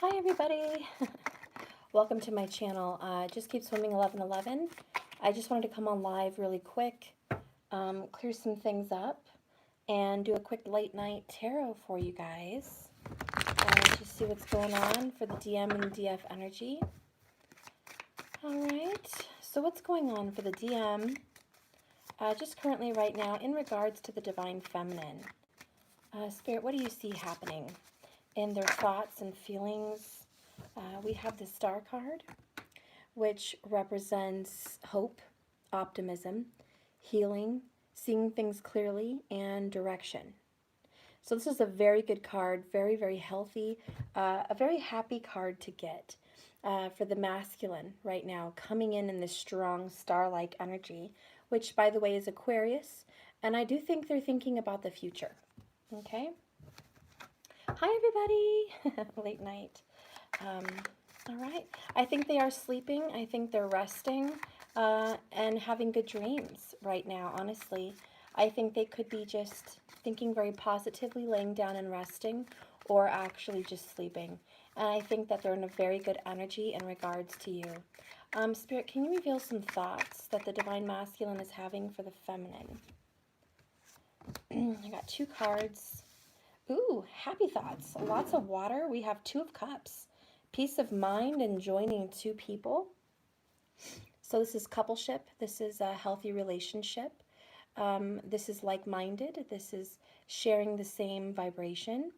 Hi everybody, welcome to my channel. Just keep swimming 1111. I just wanted to come on live really quick, clear some things up, and do a quick late night tarot for you guys. Just see what's going on for the DM and DF energy. Alright, so what's going on for the DM, just currently right now in regards to the Divine Feminine? Spirit, what do you see happening in their thoughts and feelings? We have the Star card, which represents hope, optimism, healing, seeing things clearly, and direction. So this is a very good card, very, very healthy, a very happy card to get for the masculine right now, coming in this strong star-like energy, which, by the way, is Aquarius, and I do think they're thinking about the future. Okay? Hi, everybody! Late night. All right. I think they are sleeping. I think they're resting and having good dreams right now, honestly. I think they could be just thinking very positively, laying down and resting, or actually just sleeping. And I think that they're in a very good energy in regards to you. Spirit, can you reveal some thoughts that the Divine Masculine is having for the Feminine? I got two cards. Ooh, happy thoughts. Lots of water. We have Two of Cups. Peace of mind and joining two people. So this is coupleship. This is a healthy relationship. This is like-minded. This is sharing the same vibration.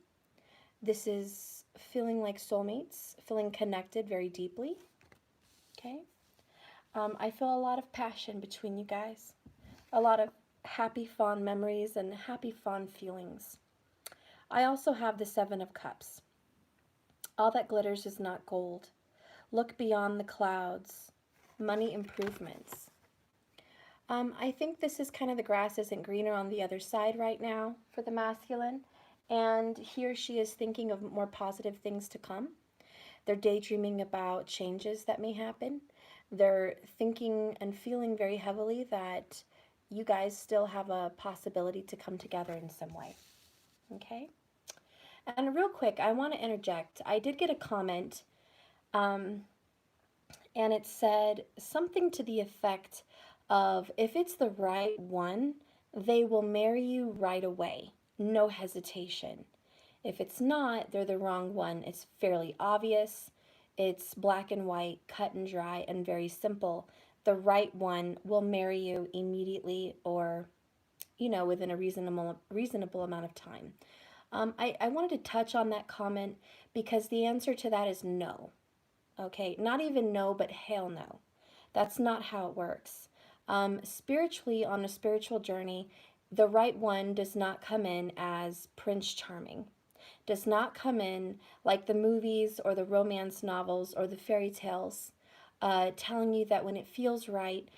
This is feeling like soulmates, feeling connected very deeply. Okay. I feel a lot of passion between you guys. A lot of happy, fond memories and happy, fond feelings. I also have the Seven of Cups. All that glitters is not gold. Look beyond the clouds. Money improvements. I think this is kind of the grass isn't greener on the other side right now for the masculine. And he or she is thinking of more positive things to come. They're daydreaming about changes that may happen. They're thinking and feeling very heavily that you guys still have a possibility to come together in some way. Okay? And real quick, I want to interject. I did get a comment, and it said something to the effect of, if it's the right one, they will marry you right away. No hesitation. If it's not, they're the wrong one. It's fairly obvious. It's black and white, cut and dry, and very simple. The right one will marry you immediately or, you know, within a reasonable amount of time. I wanted to touch on that comment because the answer to that is no. Okay, not even no, but hell no. That's not how it works. Spiritually, on a spiritual journey, the right one does not come in as Prince Charming. Does not come in like the movies or the romance novels or the fairy tales, telling you that when it feels right,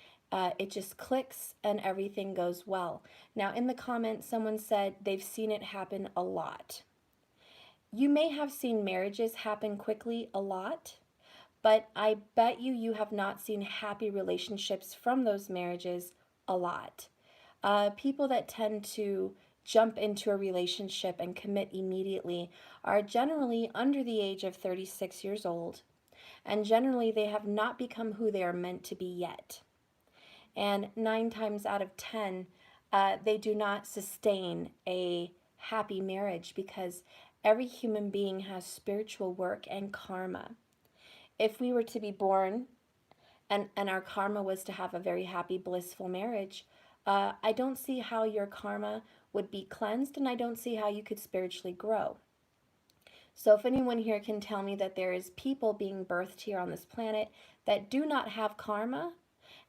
it just clicks and everything goes well. Now, in the comments, someone said they've seen it happen a lot. You may have seen marriages happen quickly a lot, but I bet you have not seen happy relationships from those marriages a lot. People that tend to jump into a relationship and commit immediately are generally under the age of 36 years old, and generally they have not become who they are meant to be yet. And 9 times out of 10, they do not sustain a happy marriage because every human being has spiritual work and karma. If we were to be born and our karma was to have a very happy, blissful marriage, I don't see how your karma would be cleansed, and I don't see how you could spiritually grow. So if anyone here can tell me that there is people being birthed here on this planet that do not have karma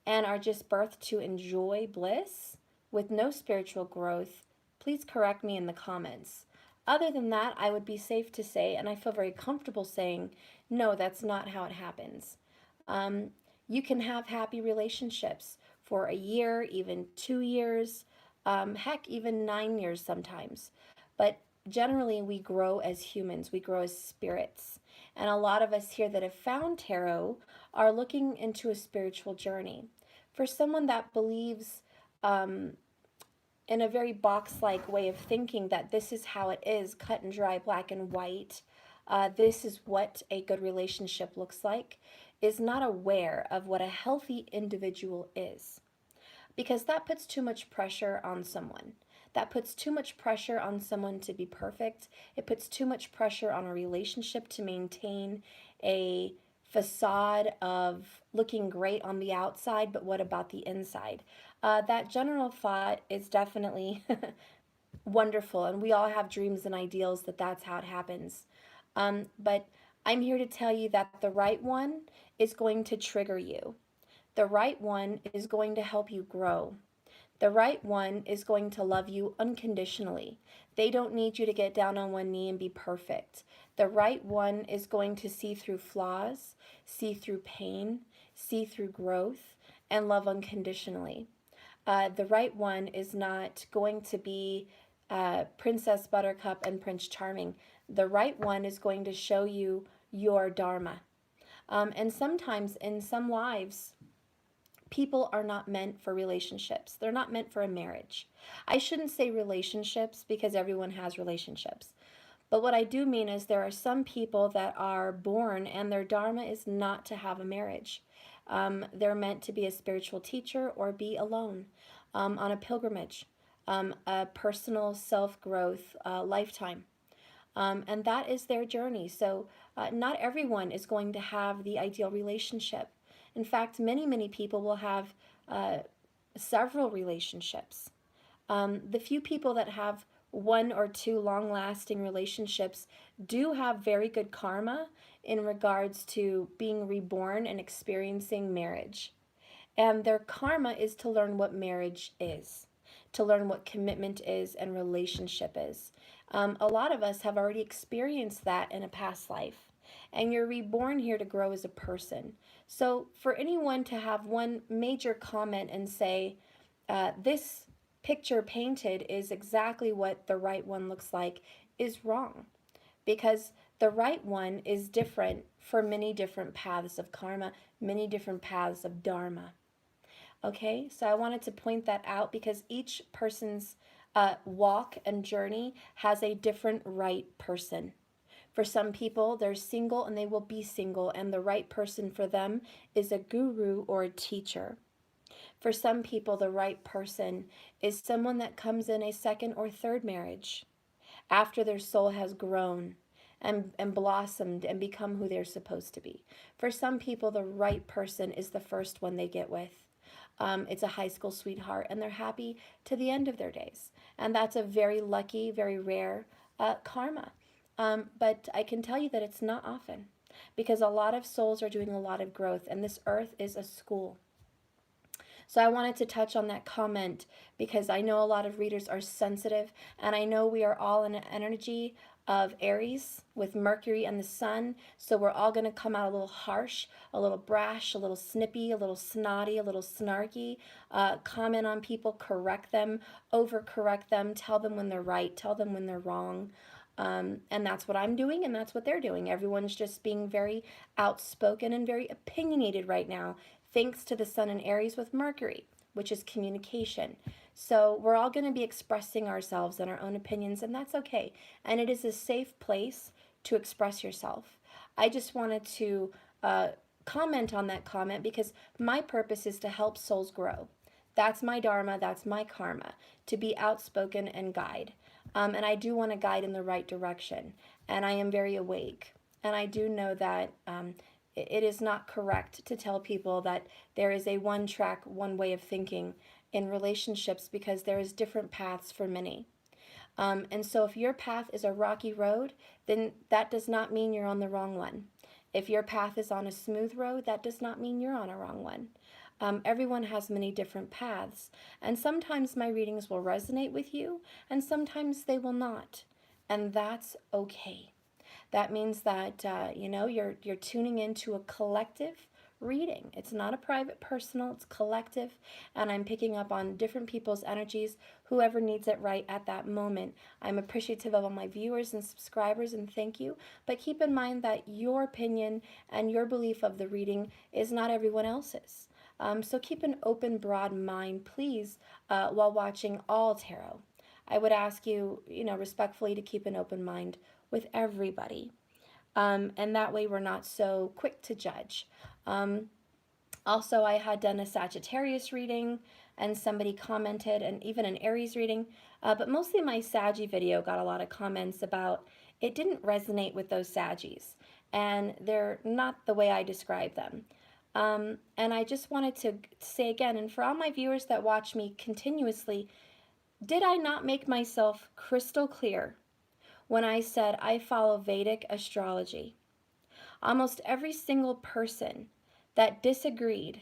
and are just birthed to enjoy bliss with no spiritual growth, please correct me in the comments. Other than that, I would be safe to say, and I feel very comfortable saying, no, that's not how it happens. You can have happy relationships for a year, even 2 years, heck, even 9 years sometimes. But generally, we grow as humans. We grow as spirits. And a lot of us here that have found tarot are looking into a spiritual journey. For someone that believes in a very box-like way of thinking that this is how it is, cut and dry, black and white, this is what a good relationship looks like, is not aware of what a healthy individual is, because that puts too much pressure on someone. That puts too much pressure on someone to be perfect. It puts too much pressure on a relationship to maintain a facade of looking great on the outside, but what about the inside? That general thought is definitely wonderful, and we all have dreams and ideals that that's how it happens. But I'm here to tell you that the right one is going to trigger you. The right one is going to help you grow. The right one is going to love you unconditionally. They don't need you to get down on one knee and be perfect. The right one is going to see through flaws, see through pain, see through growth, and love unconditionally. The right one is not going to be Princess Buttercup and Prince Charming. The right one is going to show you your Dharma. And sometimes in some lives, people are not meant for relationships. They're not meant for a marriage. I shouldn't say relationships because everyone has relationships. But what I do mean is there are some people that are born and their dharma is not to have a marriage. They're meant to be a spiritual teacher or be alone on a pilgrimage, a personal self-growth lifetime. And that is their journey. So not everyone is going to have the ideal relationship. In fact, many people will have several relationships. The few people that have one or two long-lasting relationships do have very good karma in regards to being reborn and experiencing marriage. And their karma is to learn what marriage is, to learn what commitment is and relationship is. A lot of us have already experienced that in a past life, and you're reborn here to grow as a person. So for anyone to have one major comment and say, this picture painted is exactly what the right one looks like, is wrong, because the right one is different for many different paths of karma, many different paths of dharma. Okay, so I wanted to point that out because each person's walk and journey has a different right person. For some people, they're single and they will be single, and the right person for them is a guru or a teacher. For some people, the right person is someone that comes in a second or third marriage after their soul has grown and blossomed and become who they're supposed to be. For some people, the right person is the first one they get with. It's a high school sweetheart, and they're happy to the end of their days. And that's a very lucky, very rare karma. But I can tell you that it's not often, because a lot of souls are doing a lot of growth, and this earth is a school. So I wanted to touch on that comment because I know a lot of readers are sensitive, and I know we are all in an energy of Aries with Mercury and the Sun, so we're all going to come out a little harsh, a little brash, a little snippy, a little snotty, a little snarky, comment on people, correct them, overcorrect them, tell them when they're right, tell them when they're wrong. And that's what I'm doing, and that's what they're doing. Everyone's just being very outspoken and very opinionated right now, thanks to the Sun in Aries with Mercury, which is communication. So we're all going to be expressing ourselves and our own opinions, and that's okay. And it is a safe place to express yourself. I just wanted to comment on that comment because my purpose is to help souls grow. That's my dharma, that's my karma, to be outspoken and guide. And I do want to guide in the right direction. And I am very awake. And I do know that it is not correct to tell people that there is a one track, one way of thinking in relationships, because there is different paths for many. And so if your path is a rocky road, then that does not mean you're on the wrong one. If your path is on a smooth road, that does not mean you're on a wrong one. Everyone has many different paths, and sometimes my readings will resonate with you, and sometimes they will not, and that's okay. That means that you're tuning into a collective reading. It's not a private, personal, it's collective, and I'm picking up on different people's energies, whoever needs it right at that moment. I'm appreciative of all my viewers and subscribers, and thank you, but keep in mind that your opinion and your belief of the reading is not everyone else's. So keep an open, broad mind, please, while watching all tarot. I would ask you, respectfully, to keep an open mind with everybody. And that way we're not so quick to judge. Also, I had done a Sagittarius reading, and somebody commented, and even an Aries reading, but mostly my Saggy video got a lot of comments about it didn't resonate with those Saggies, and they're not the way I describe them. And I just wanted to say again, and for all my viewers that watch me continuously, did I not make myself crystal clear when I said I follow Vedic astrology? Almost every single person that disagreed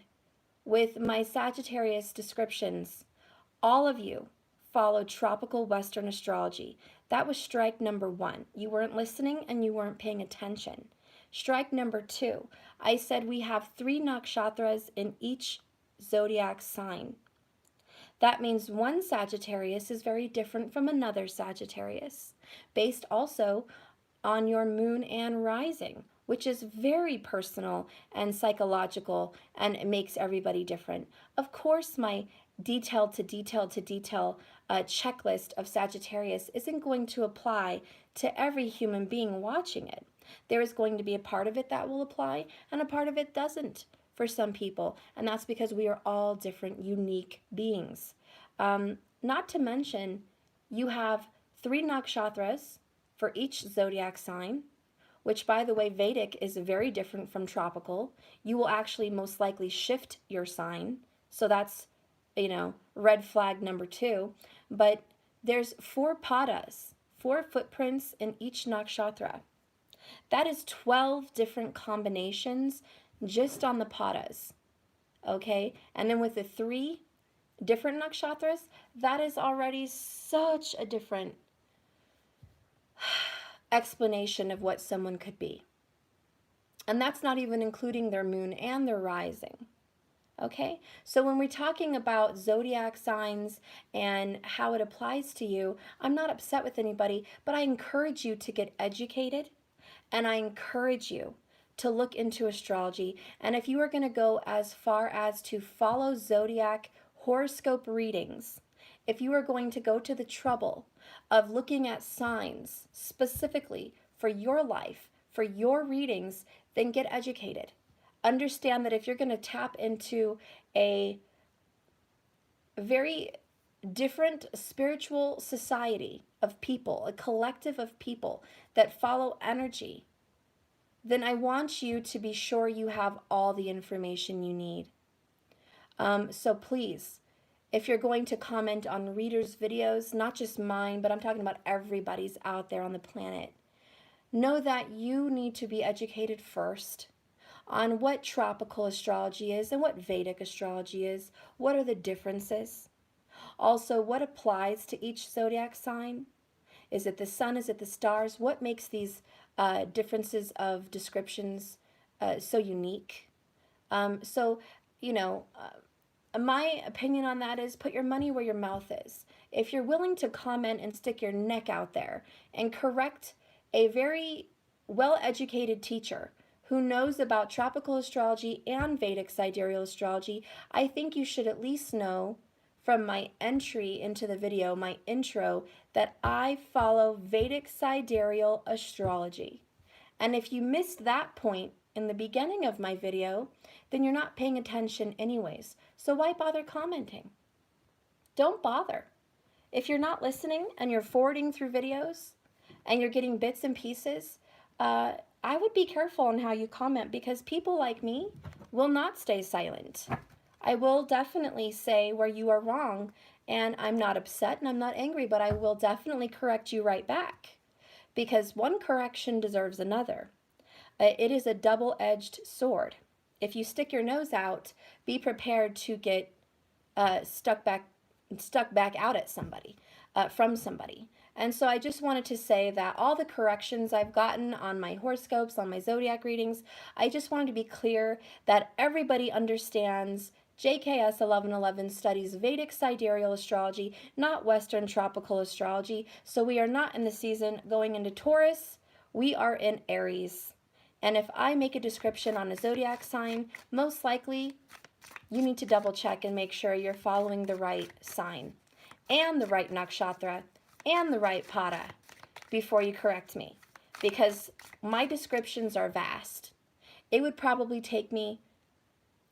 with my Sagittarius descriptions, all of you followed tropical Western astrology. That was strike number 1. You weren't listening and you weren't paying attention. Strike number 2, I said we have 3 nakshatras in each zodiac sign. That means one Sagittarius is very different from another Sagittarius, based also on your moon and rising, which is very personal and psychological, and it makes everybody different. Of course, my detail to detail to detail checklist of Sagittarius isn't going to apply to every human being watching it. There is going to be a part of it that will apply, and a part of it doesn't for some people, and that's because we are all different, unique beings. Not to mention, you have 3 nakshatras for each zodiac sign, which, by the way, Vedic is very different from tropical. You will actually most likely shift your sign, so that's, red flag number 2. But there's 4 padas, 4 footprints in each nakshatra. That is 12 different combinations just on the padas, okay? And then with the 3 different nakshatras, that is already such a different explanation of what someone could be. And that's not even including their moon and their rising. Okay? So when we're talking about zodiac signs and how it applies to you, I'm not upset with anybody, but I encourage you to get educated, and I encourage you to look into astrology. And if you are going to go as far as to follow zodiac horoscope readings, if you are going to go to the trouble of looking at signs specifically for your life, for your readings, then get educated. Understand that if you're going to tap into a very different spiritual society of people, a collective of people that follow energy, then I want you to be sure you have all the information you need. So please, if you're going to comment on readers' videos, not just mine, but I'm talking about everybody's out there on the planet, know that you need to be educated first on what tropical astrology is and what Vedic astrology is. What are the differences? Also, what applies to each zodiac sign? Is it the sun? Is it the stars? What makes these differences of descriptions so unique? My opinion on that is put your money where your mouth is. If you're willing to comment and stick your neck out there and correct a very well-educated teacher who knows about tropical astrology and Vedic sidereal astrology, I think you should at least know from my entry into the video, my intro, that I follow Vedic sidereal astrology. And if you missed that point in the beginning of my video, then you're not paying attention anyways. So why bother commenting? Don't bother. If you're not listening and you're forwarding through videos and you're getting bits and pieces, I would be careful on how you comment, because people like me will not stay silent. I will definitely say where you are wrong, and I'm not upset and I'm not angry, but I will definitely correct you right back, because one correction deserves another. It is a double-edged sword. If you stick your nose out, be prepared to get stuck back out at somebody, from somebody. And so I just wanted to say that all the corrections I've gotten on my horoscopes, on my zodiac readings, I just wanted to be clear that everybody understands JKS 1111 studies Vedic sidereal astrology, not Western tropical astrology. So we are not in the season going into Taurus, we are in Aries. And if I make a description on a zodiac sign, most likely you need to double check and make sure you're following the right sign and the right nakshatra and the right pada before you correct me. because my descriptions are vast. It would probably take me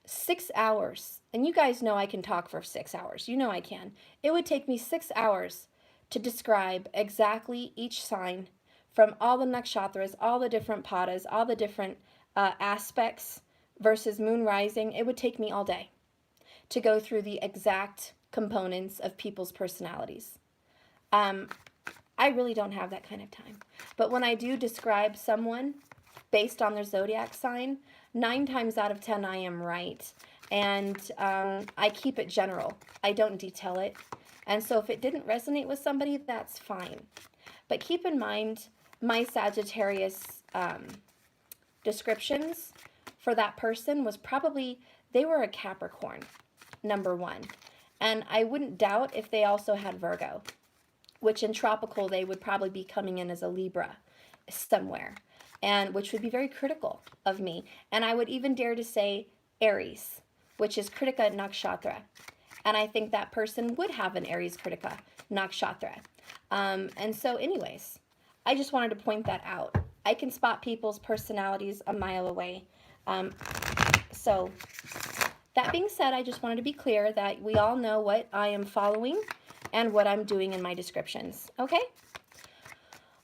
6 hours, and you guys know I can talk for 6 hours. You know I can. It would take me 6 hours to describe exactly each sign from all the nakshatras, all the different padas, all the different aspects versus moon rising. It would take me all day to go through the exact components of people's personalities. I really don't have that kind of time. But when I do describe someone based on their zodiac sign, 9 times out of 10 I am right. And I keep it general. I don't detail it. And so if it didn't resonate with somebody, that's fine. But keep in mind, my Sagittarius descriptions for that person was probably, they were a Capricorn, number 1. And I wouldn't doubt if they also had Virgo, which in tropical they would probably be coming in as a Libra somewhere, and which would be very critical of me. And I would even dare to say Aries, which is Kritika Nakshatra. And I think that person would have an Aries Kritika Nakshatra. And so anyways, I just wanted to point that out. I can spot people's personalities a mile away. So that being said, I just wanted to be clear that we all know what I am following and what I'm doing in my descriptions. Okay?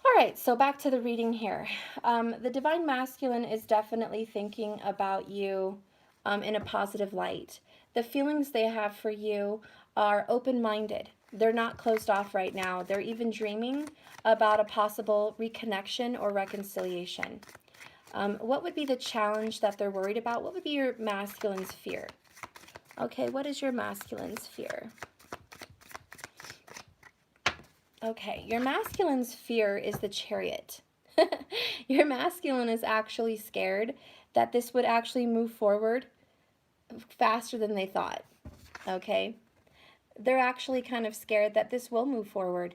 All right, so back to the reading here. The Divine Masculine is definitely thinking about you in a positive light. The feelings they have for you are open-minded. They're not closed off right now. They're even dreaming about a possible reconnection or reconciliation. What would be the challenge that they're worried about? What would be your masculine's fear? Okay, what is your masculine's fear? Okay, your masculine's fear is the Chariot. Your masculine is actually scared that this would actually move forward faster than they thought. Okay? They're actually kind of scared that this will move forward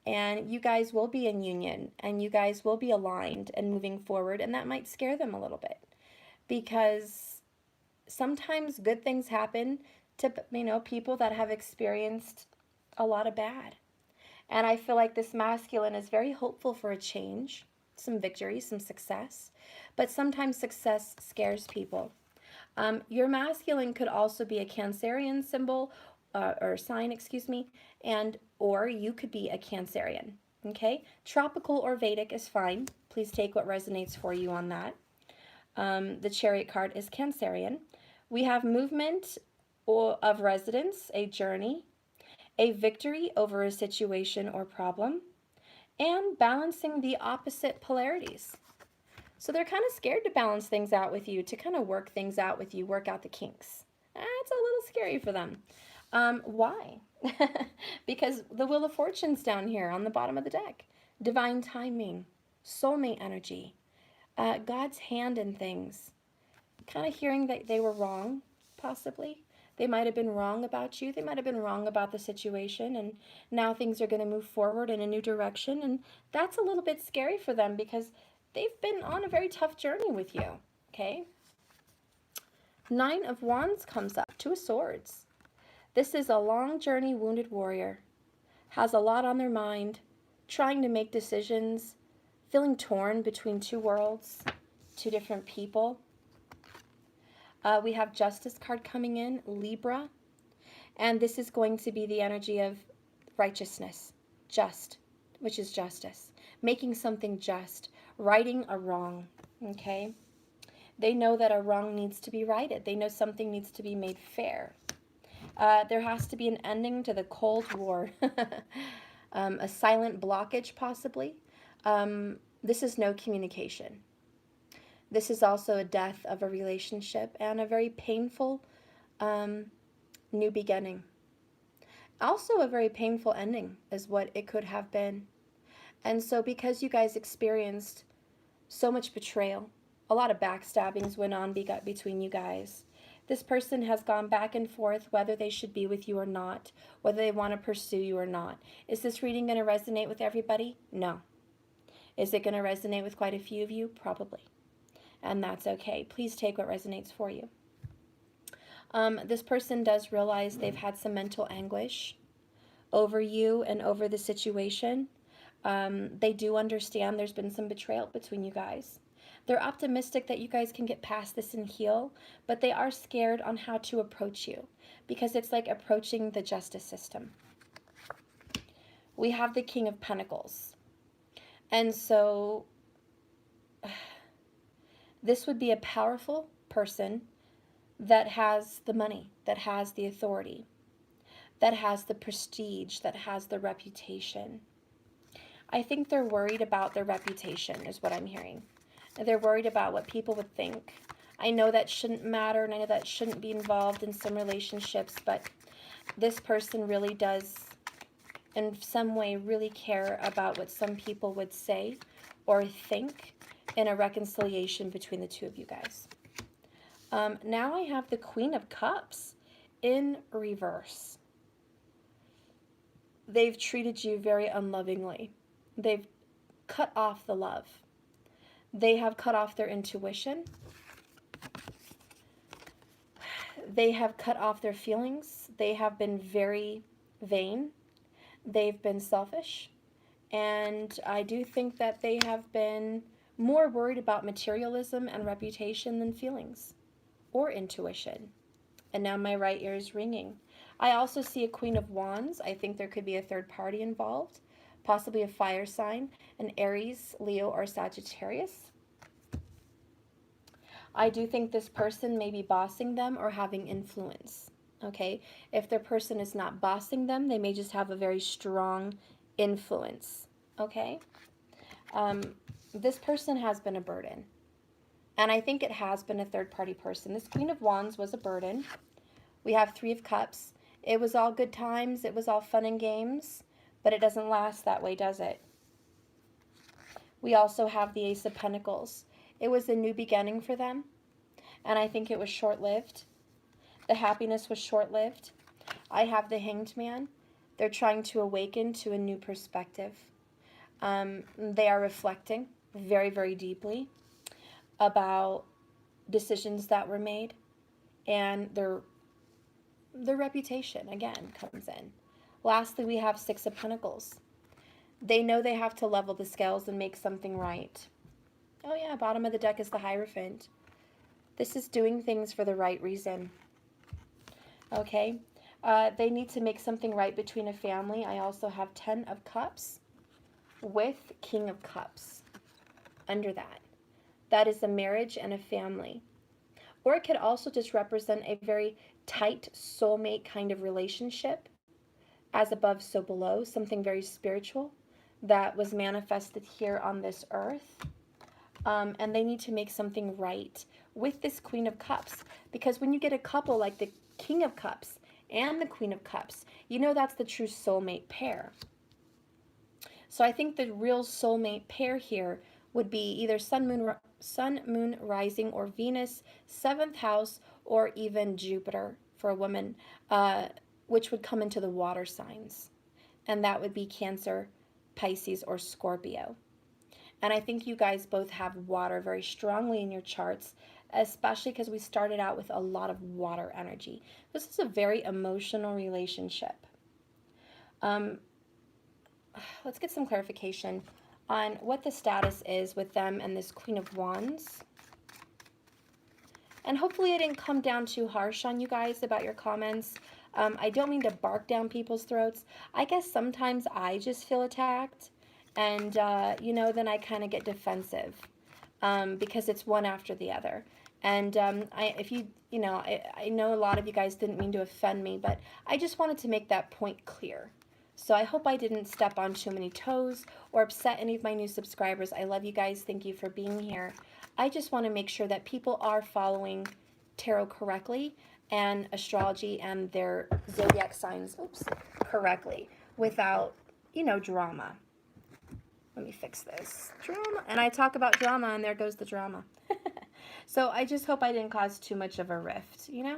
and you guys will be in union and you guys will be aligned and moving forward, and that might scare them a little bit because sometimes good things happen to, you know, people that have experienced a lot of bad. And I feel like this masculine is very hopeful for a change, some victory, some success. But sometimes success scares people. Your masculine could also be a Cancerian symbol or sign, excuse me, and or you could be a Cancerian. Okay, tropical or Vedic is fine. Please take what resonates for you on that. The Chariot card is Cancerian. We have movement of residence, a journey, a victory over a situation or problem, and balancing the opposite polarities. So they're kind of scared to balance things out with you, to kind of work things out with you, work out the kinks. It's a little scary for them. Why? Because the Wheel of Fortune's down here on the bottom of the deck. Divine timing, soulmate energy, God's hand in things. Kind of hearing that they were wrong, possibly. They might have been wrong about you. They might have been wrong about the situation, and now things are going to move forward in a new direction, and that's a little bit scary for them because they've been on a very tough journey with you, okay? 9 of Wands comes up, 2 of Swords. This is a long journey wounded warrior, has a lot on their mind, trying to make decisions, feeling torn between 2 worlds, 2 different people. We have Justice card coming in, Libra, and this is going to be the energy of righteousness, just, which is justice, making something just, righting a wrong, okay? They know that a wrong needs to be righted. They know something needs to be made fair. There has to be an ending to the Cold War, a silent blockage possibly. This is no communication. This is also a death of a relationship and a very painful new beginning. Also a very painful ending is what it could have been. And so because you guys experienced so much betrayal, a lot of backstabbings went on between you guys. This person has gone back and forth whether they should be with you or not, whether they want to pursue you or not. Is this reading going to resonate with everybody? No. Is it going to resonate with quite a few of you? Probably. And that's okay. Please take what resonates for you. This person does realize they've had some mental anguish over you and over the situation. They do understand there's been some betrayal between you guys. They're optimistic that you guys can get past this and heal, but they are scared on how to approach you because it's like approaching the justice system. We have the King of Pentacles. And so this would be a powerful person that has the money, that has the authority, that has the prestige, that has the reputation. I think they're worried about their reputation is what I'm hearing. They're worried about what people would think. I know that shouldn't matter, and I know that shouldn't be involved in some relationships, but this person really does, in some way, really care about what some people would say or think in a reconciliation between the two of you guys. Now I have the Queen of Cups in reverse. They've treated you very unlovingly. They've cut off the love. They have cut off their intuition. They have cut off their feelings. They have been very vain. They've been selfish. And I do think that they have been more worried about materialism and reputation than feelings or intuition. And now my right ear is ringing. I also see a Queen of Wands. I think there could be a third party involved, possibly a fire sign, an Aries, Leo, or Sagittarius. I do think this person may be bossing them or having influence, okay? If their person is not bossing them, they may just have a very strong influence, okay? This person has been a burden, and I think it has been a third-party person. This Queen of Wands was a burden. We have Three of Cups. It was all good times. It was all fun and games, but it doesn't last that way, does it? We also have the Ace of Pentacles. It was a new beginning for them, and I think it was short-lived. The happiness was short-lived. I have the Hanged Man. They're trying to awaken to a new perspective. They are reflecting very, very deeply about decisions that were made, and their reputation, again, comes in. Lastly, we have Six of Pentacles. They know they have to level the scales and make something right. Oh yeah, bottom of the deck is the Hierophant. This is doing things for the right reason. Okay, they need to make something right between a family. I also have 10 of Cups with King of Cups under that. That is a marriage and a family. Or it could also just represent a very tight soulmate kind of relationship, as above, so below, something very spiritual that was manifested here on this earth. And they need to make something right with this Queen of Cups, because when you get a couple like the King of Cups and the Queen of Cups, you know that's the true soulmate pair. So I think the real soulmate pair here would be either Sun, Moon, Rising, or Venus, 7th house, or even Jupiter for a woman, which would come into the water signs. And that would be Cancer, Pisces, or Scorpio. And I think you guys both have water very strongly in your charts, especially because we started out with a lot of water energy. This is a very emotional relationship. Let's get some clarification on what the status is with them and this Queen of Wands. And hopefully I didn't come down too harsh on you guys about your comments. I don't mean to bark down people's throats. I guess sometimes I just feel attacked. And, you know, then I kind of get defensive because it's one after the other. And I know a lot of you guys didn't mean to offend me, but I just wanted to make that point clear. So I hope I didn't step on too many toes or upset any of my new subscribers. I love you guys. Thank you for being here. I just want to make sure that people are following tarot correctly and astrology and their zodiac signs, correctly without, you know, drama. Let me fix this. Drama. And I talk about drama, and there goes the drama. So I just hope I didn't cause too much of a rift, you know?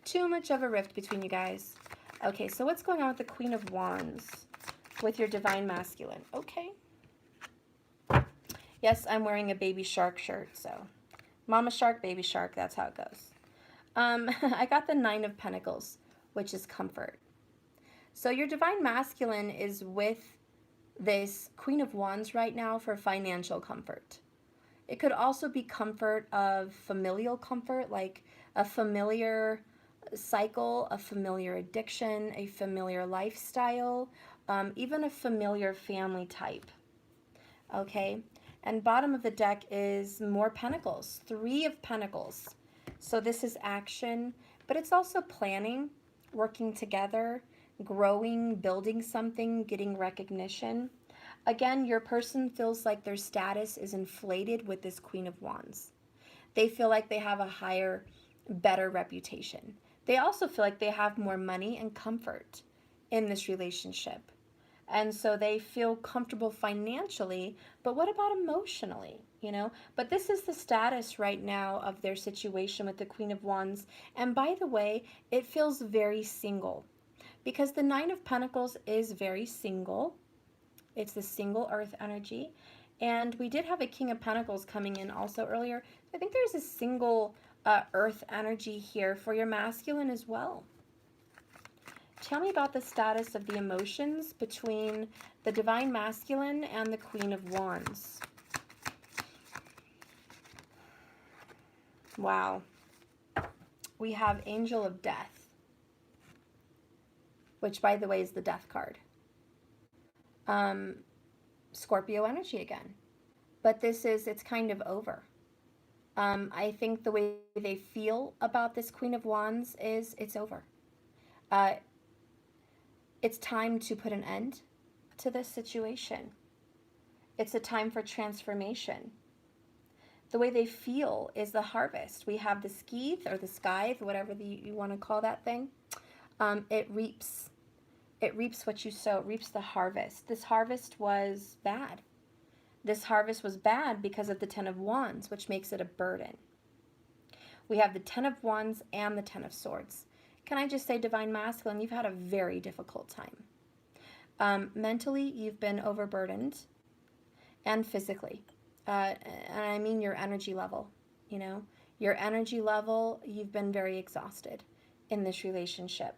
Too much of a rift between you guys. Okay, so what's going on with the Queen of Wands with your Divine Masculine? Okay. Yes, I'm wearing a baby shark shirt, so Mama Shark, Baby Shark, that's how it goes. I got the Nine of Pentacles, which is comfort. So your Divine Masculine is with this Queen of Wands right now for financial comfort. It could also be comfort of familial comfort, like a familiar cycle, a familiar addiction, a familiar lifestyle, even a familiar family type. Okay, and bottom of the deck is more pentacles, 3 of pentacles. So this is action, but it's also planning, working together, growing, building something, getting recognition. Again, your person feels like their status is inflated with this Queen of Wands. They feel like they have a higher, better reputation. They also feel like they have more money and comfort in this relationship. And so they feel comfortable financially, but what about emotionally? But this is the status right now of their situation with the Queen of Wands. And by the way, it feels very single because the Nine of Pentacles is very single. It's the single earth energy. And we did have a King of Pentacles coming in also earlier. I think there's a single earth energy here for your masculine as well. Tell me about the status of the emotions between the Divine Masculine and the Queen of Wands. Wow. We have Angel of Death, which, by the way, is the Death card. Scorpio energy again. But it's kind of over. I think the way they feel about this Queen of Wands is it's over. It's time to put an end to this situation. It's a time for transformation. The way they feel is the harvest. We have the scythe or the scythe, whatever you want to call that thing. It reaps. It reaps what you sow. It reaps the harvest. This harvest was bad. This harvest was bad because of the Ten of Wands, which makes it a burden. We have the Ten of Wands and the Ten of Swords. Can I just say, Divine Masculine, you've had a very difficult time. Mentally, you've been overburdened, and physically. And I mean your energy level, Your energy level, you've been very exhausted in this relationship.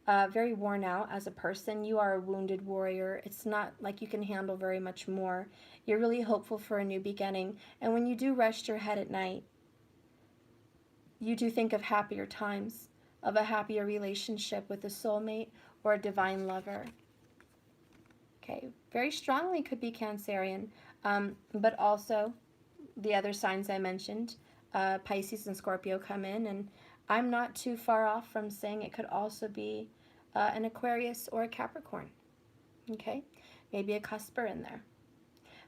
Very worn out as a person. You are a wounded warrior. It's not like you can handle very much more. You're really hopeful for a new beginning. And when you do rest your head at night, you do think of happier times, of a happier relationship with a soulmate or a divine lover. Okay, very strongly could be Cancerian, but also the other signs I mentioned, Pisces and Scorpio come in, and I'm not too far off from saying it could also be an Aquarius or a Capricorn. Okay, maybe a cusper in there.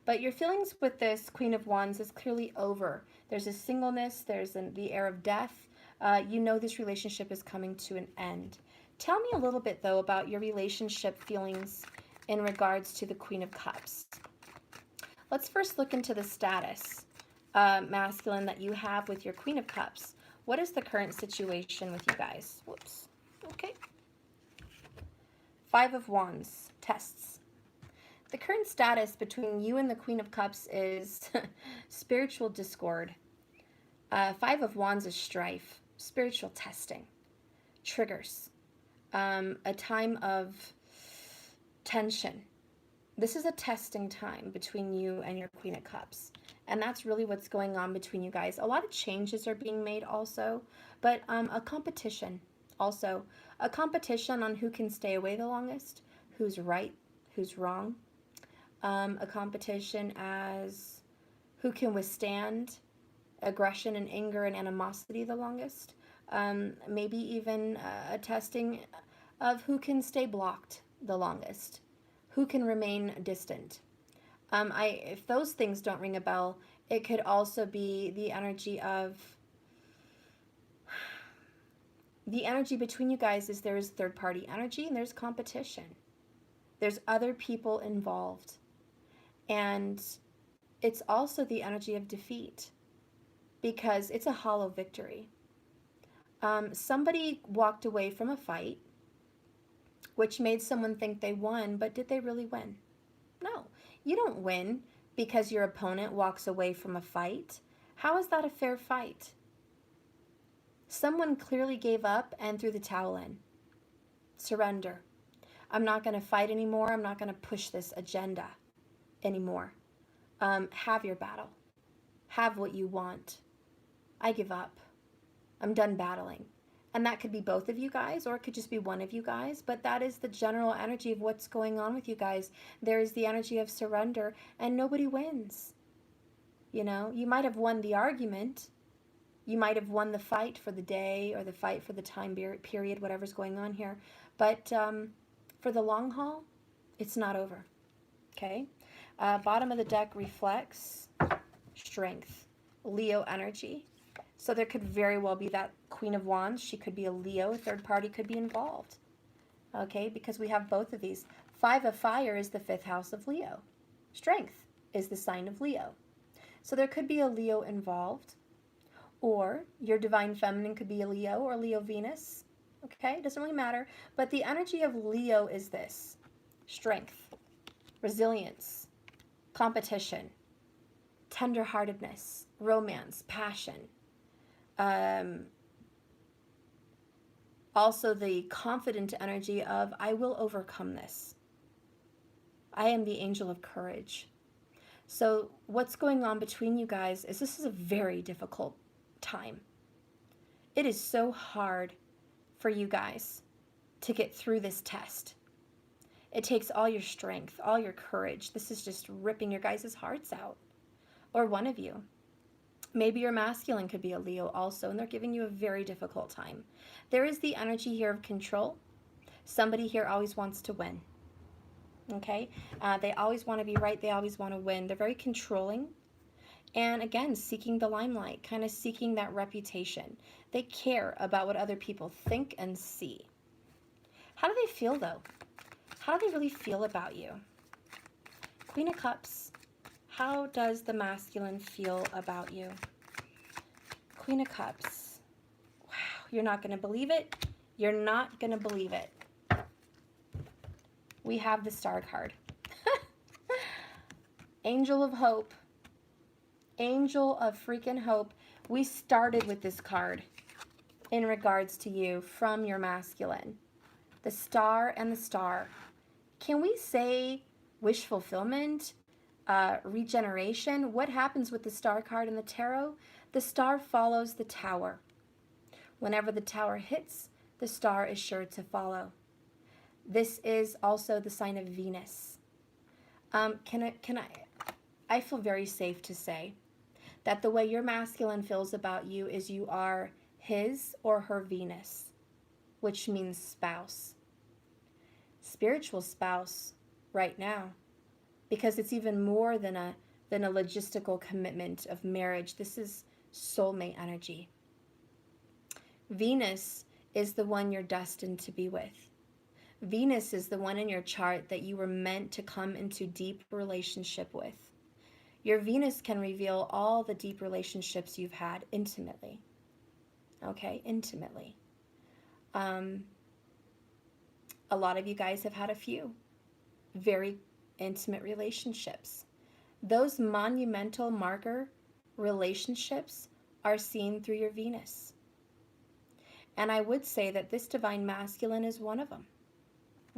But your feelings with this Queen of Wands is clearly over. There's a singleness, there's the air of death. This relationship is coming to an end. Tell me a little bit, though, about your relationship feelings in regards to the Queen of Cups. Let's first look into the status, masculine, that you have with your Queen of Cups. What is the current situation with you guys? Whoops. Okay. 5 of Wands, tests. The current status between you and the Queen of Cups is spiritual discord. 5 of Wands is strife, spiritual testing, triggers, a time of tension. This is a testing time between you and your Queen of Cups. And that's really what's going on between you guys. A lot of changes are being made also, but a competition also. A competition on who can stay away the longest, who's right, who's wrong. A competition as who can withstand aggression and anger and animosity the longest. Maybe even a testing of who can stay blocked the longest, who can remain distant. If those things don't ring a bell, it could also be the energy between you guys is there's third-party energy and there's competition. There's other people involved. And it's also the energy of defeat because it's a hollow victory. Somebody walked away from a fight, which made someone think they won, but did they really win? No, you don't win because your opponent walks away from a fight. How is that a fair fight? Someone clearly gave up and threw the towel in. Surrender. I'm not going to fight anymore. I'm not going to push this agenda anymore. Have your battle. Have what you want. I give up. I'm done battling. And that could be both of you guys, or it could just be one of you guys, but that is the general energy of what's going on with you guys. There is the energy of surrender, and nobody wins. You know, you might have won the argument. You might have won the fight for the day or the fight for the time period, whatever's going on here. But for the long haul, it's not over. Okay? Bottom of the deck reflects strength, Leo energy. So there could very well be that Queen of Wands. She could be a Leo. A third party could be involved. Okay? Because we have both of these. Five of Fire is the 5th house of Leo. Strength is the sign of Leo. So there could be a Leo involved. Or your divine feminine could be a Leo or Leo Venus. Okay? It doesn't really matter. But the energy of Leo is this. Strength, resilience, competition, tenderheartedness, romance, passion. Also the confident energy of, I will overcome this. I am the angel of courage. So what's going on between you guys is this is a very difficult time. It is so hard for you guys to get through this test. It takes all your strength, all your courage. This is just ripping your guys' hearts out. Or one of you. Maybe your masculine could be a Leo also, and they're giving you a very difficult time. There is the energy here of control. Somebody here always wants to win. Okay? They always want to be right. They always want to win. They're very controlling. And again, seeking the limelight, kind of seeking that reputation. They care about what other people think and see. How do they feel, though? How do they really feel about you? Queen of Cups. How does the masculine feel about you? Queen of Cups. Wow, you're not going to believe it. You're not going to believe it. We have the Star card. Angel of Hope. Angel of freaking hope. We started with this card in regards to you from your masculine. The Star and the Star. Can we say wish fulfillment? Regeneration? What happens with the Star card in the tarot? The Star follows the Tower. Whenever the Tower hits, the Star is sure to follow. This is also the sign of Venus. I feel very safe to say that the way your masculine feels about you is you are his or her Venus, which means spouse. Spiritual spouse right now, because it's even more than a logistical commitment of marriage. This is soulmate energy. Venus is the one you're destined to be with. Venus is the one in your chart that you were meant to come into deep relationship with. Your Venus can reveal all the deep relationships you've had intimately. Okay, intimately. A lot of you guys have had a few very intimate relationships. Those monumental marker relationships are seen through your Venus. And I would say that this divine masculine is one of them.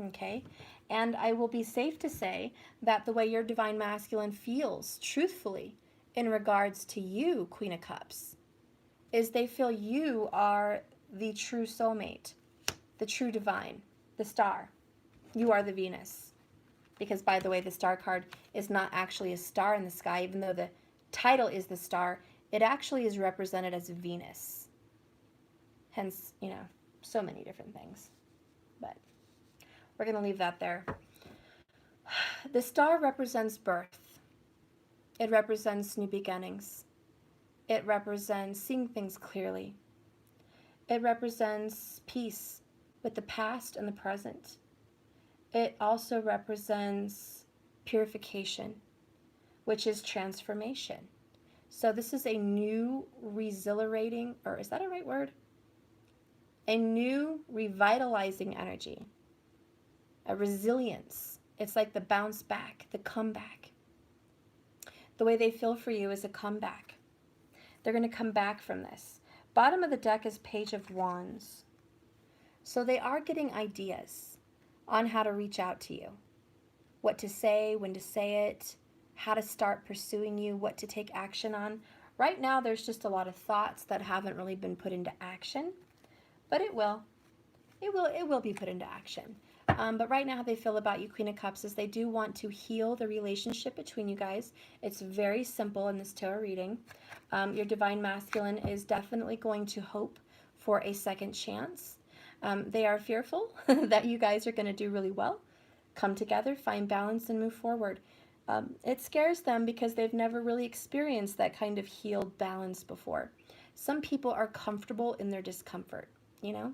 Okay? And I will be safe to say that the way your divine masculine feels, truthfully, in regards to you, Queen of Cups, is they feel you are the true soulmate, the true divine, the star. You are the Venus. Because, by the way, the Star card is not actually a star in the sky, even though the title is the star. It actually is represented as Venus. Hence, you know, so many different things. But we're going to leave that there. The star represents birth. It represents new beginnings. It represents seeing things clearly. It represents peace with the past and the present. It also represents purification, which is transformation. So this is a new exhilarating, or is that a right word? A new revitalizing energy. A resilience. It's like the bounce back, the comeback. The way they feel for you is a comeback. They're going to come back from this. Bottom of the deck is Page of Wands. So they are getting ideas. on how to reach out to you, what to say, when to say it, how to start pursuing you, what to take action on. Right now, there's just a lot of thoughts that haven't really been put into action, but it will. It will be put into action. But right now, how they feel about you, Queen of Cups, is they do want to heal the relationship between you guys. It's very simple in this tarot reading. Your Divine Masculine is definitely going to hope for a second chance. They are fearful that you guys are going to do really well, come together, find balance, and move forward. It scares them because they've never really experienced that kind of healed balance before. Some people are comfortable in their discomfort, you know?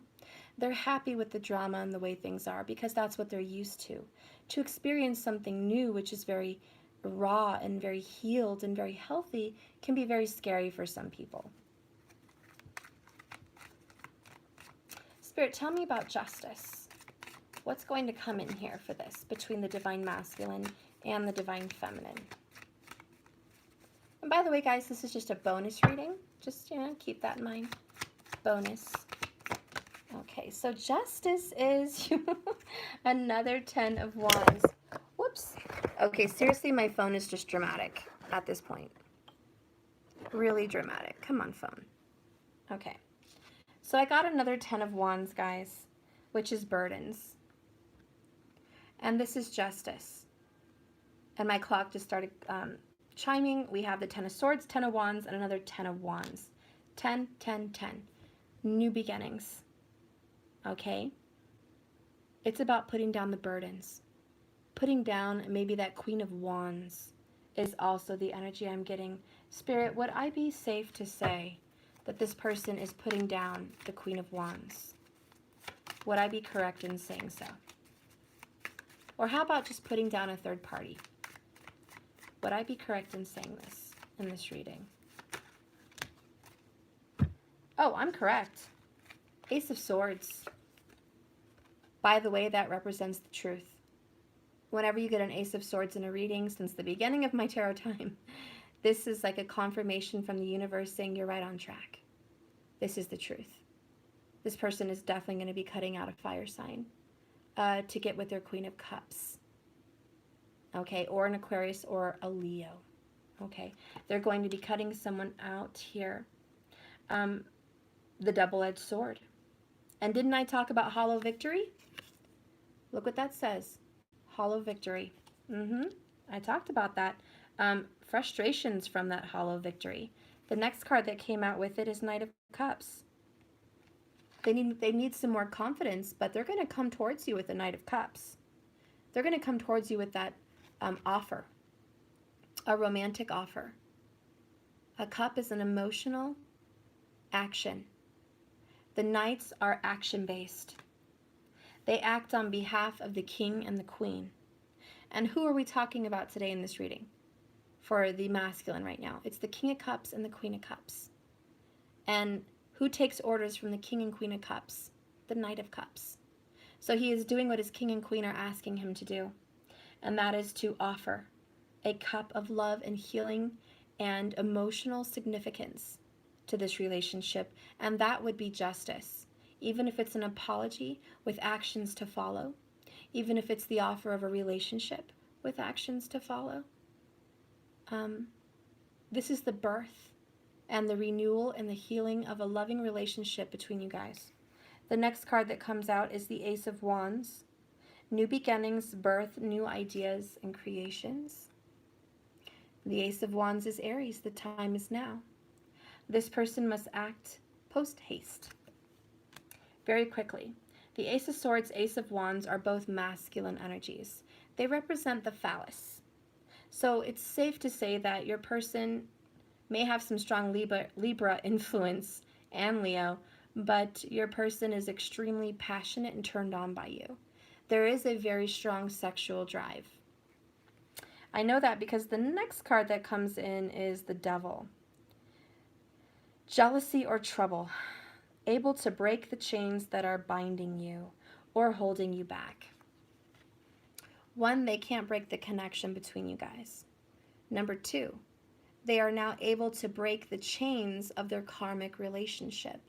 They're happy with the drama and the way things are because that's what they're used to. To experience something new, which is very raw and very healed and very healthy, can be very scary for some people. Spirit, tell me about justice. What's going to come in here for this between the Divine Masculine and the Divine Feminine? And by the way, guys, this is just a bonus reading. Just, keep that in mind. Bonus. Okay, so justice is another 10 of Wands. Whoops. Okay, seriously, my phone is just dramatic at this point. Really dramatic. Come on, phone. Okay. So I got another 10 of Wands, guys, which is burdens. And this is justice. And my clock just started chiming. We have the 10 of Swords, 10 of Wands, and another 10 of Wands. 10, 10, 10. New beginnings. Okay? It's about putting down the burdens. Putting down maybe that Queen of Wands is also the energy I'm getting. Spirit, would I be safe to say that this person is putting down the Queen of Wands? Would I be correct in saying so? Or how about just putting down a third party? Would I be correct in saying this in this reading? Oh, I'm correct. Ace of Swords. By the way, that represents the truth. Whenever you get an Ace of Swords in a reading since the beginning of my tarot time, this is like a confirmation from the universe saying you're right on track. This is the truth. This person is definitely going to be cutting out a fire sign to get with their Queen of Cups. Okay, or an Aquarius or a Leo. Okay, they're going to be cutting someone out here. The double-edged sword. And didn't I talk about hollow victory? Look what that says. Hollow victory. I talked about that. Frustrations from that hollow victory. The next card that came out with it is Knight of Cups. They need some more confidence, but they're going to come towards you with the Knight of Cups. They're going to come towards you with that offer. A romantic offer. A cup is an emotional action. The Knights are action-based. They act on behalf of the king and the queen. And who are we talking about today in this reading? For the masculine right now. It's the King of Cups and the Queen of Cups. And who takes orders from the King and Queen of Cups? The Knight of Cups. So he is doing what his king and queen are asking him to do. And that is to offer a cup of love and healing and emotional significance to this relationship. And that would be justice. Even if it's an apology with actions to follow, even if it's the offer of a relationship with actions to follow. This is the birth and the renewal and the healing of a loving relationship between you guys. The next card that comes out is the Ace of Wands. New beginnings, birth, new ideas, and creations. The Ace of Wands is Aries. The time is now. This person must act post-haste. Very quickly. The Ace of Swords, Ace of Wands are both masculine energies. They represent the phallus. So it's safe to say that your person may have some strong Libra influence and Leo, but your person is extremely passionate and turned on by you. There is a very strong sexual drive. I know that because the next card that comes in is the Devil. Jealousy or trouble. Able to break the chains that are binding you or holding you back. One, they can't break the connection between you guys. Number two, they are now able to break the chains of their karmic relationship.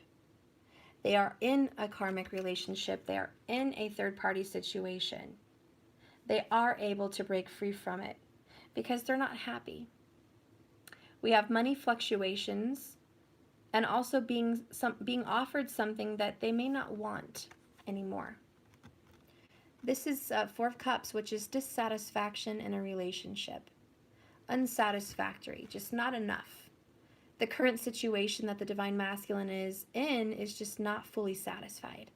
They are in a karmic relationship. They are in a third-party situation. They are able to break free from it because they're not happy. We have money fluctuations and also being offered something that they may not want anymore. This is Four of Cups, which is dissatisfaction in a relationship. Unsatisfactory, just not enough. The current situation that the Divine Masculine is in is just not fully satisfied.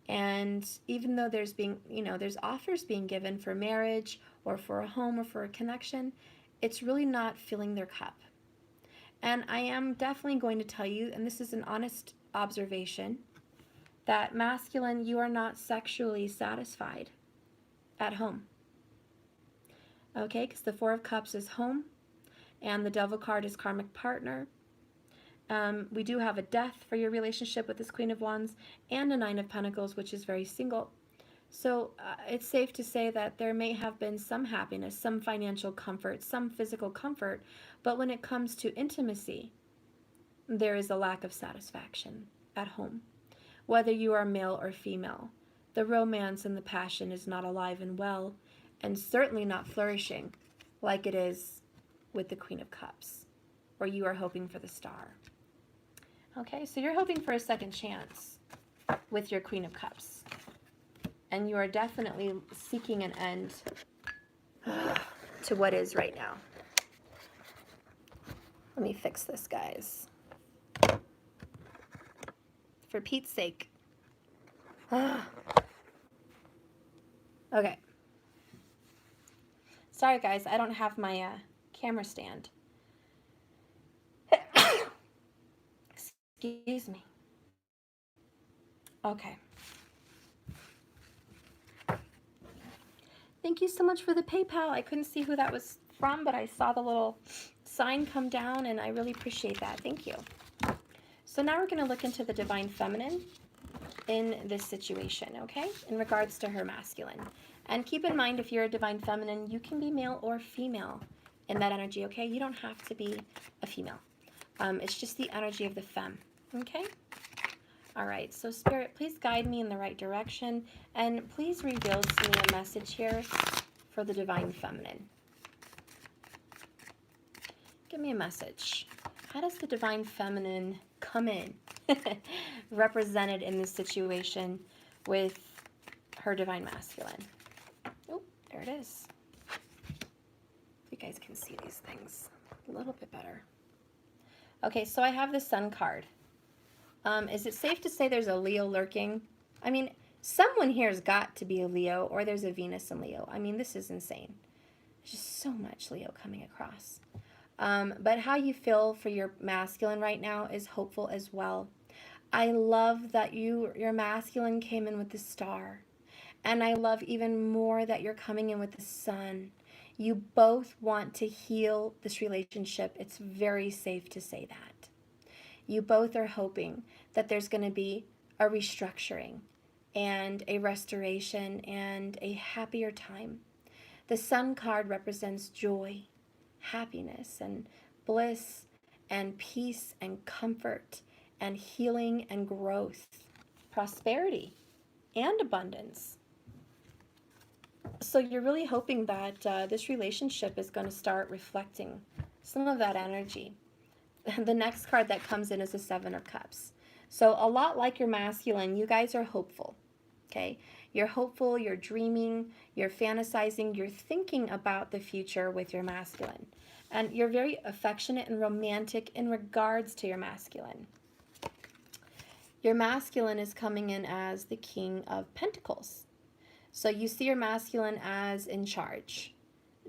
And even though there's offers being given for marriage or for a home or for a connection, it's really not filling their cup. And I am definitely going to tell you, and this is an honest observation, that masculine, you are not sexually satisfied at home. Okay, because the Four of Cups is home, and the Devil card is karmic partner. We do have a death for your relationship with this Queen of Wands, and a Nine of Pentacles, which is very single. So it's safe to say that there may have been some happiness, some financial comfort, some physical comfort, but when it comes to intimacy, there is a lack of satisfaction at home. Whether you are male or female, the romance and the passion is not alive and well, and certainly not flourishing like it is with the Queen of Cups, or you are hoping for the Star. Okay, so you're hoping for a second chance with your Queen of Cups, and you are definitely seeking an end to what is right now. Let me fix this, guys. For Pete's sake. Okay. Sorry, guys, I don't have my camera stand. Excuse me. Okay. Thank you so much for the PayPal. I couldn't see who that was from, but I saw the little sign come down, and I really appreciate that. Thank you. So now we're going to look into the Divine Feminine in this situation, okay, in regards to her masculine. And keep in mind, if you're a Divine Feminine, you can be male or female in that energy, okay? You don't have to be a female. It's just the energy of the femme, okay? All right, so Spirit, please guide me in the right direction, and please reveal to me a message here for the Divine Feminine. Give me a message. How does the Divine Feminine come in, represented in this situation with her Divine Masculine? Oh, there it is. You guys can see these things a little bit better. Okay, so I have the Sun card. Is it safe to say there's a Leo lurking? I mean, someone here has got to be a Leo, or there's a Venus in Leo. I mean, this is insane. There's just so much Leo coming across. But how you feel for your masculine right now is hopeful as well. I love that your masculine came in with the Star. And I love even more that you're coming in with the Sun. You both want to heal this relationship. It's very safe to say that. You both are hoping that there's going to be a restructuring and a restoration and a happier time. The Sun card represents joy, happiness, and bliss, and peace, and comfort, and healing, and growth, prosperity, and abundance. So you're really hoping that this relationship is going to start reflecting some of that energy. The next card that comes in is the Seven of Cups. So a lot like your masculine, you guys are hopeful, okay? You're hopeful, you're dreaming, you're fantasizing, you're thinking about the future with your masculine. And you're very affectionate and romantic in regards to your masculine. Your masculine is coming in as the King of Pentacles. So you see your masculine as in charge,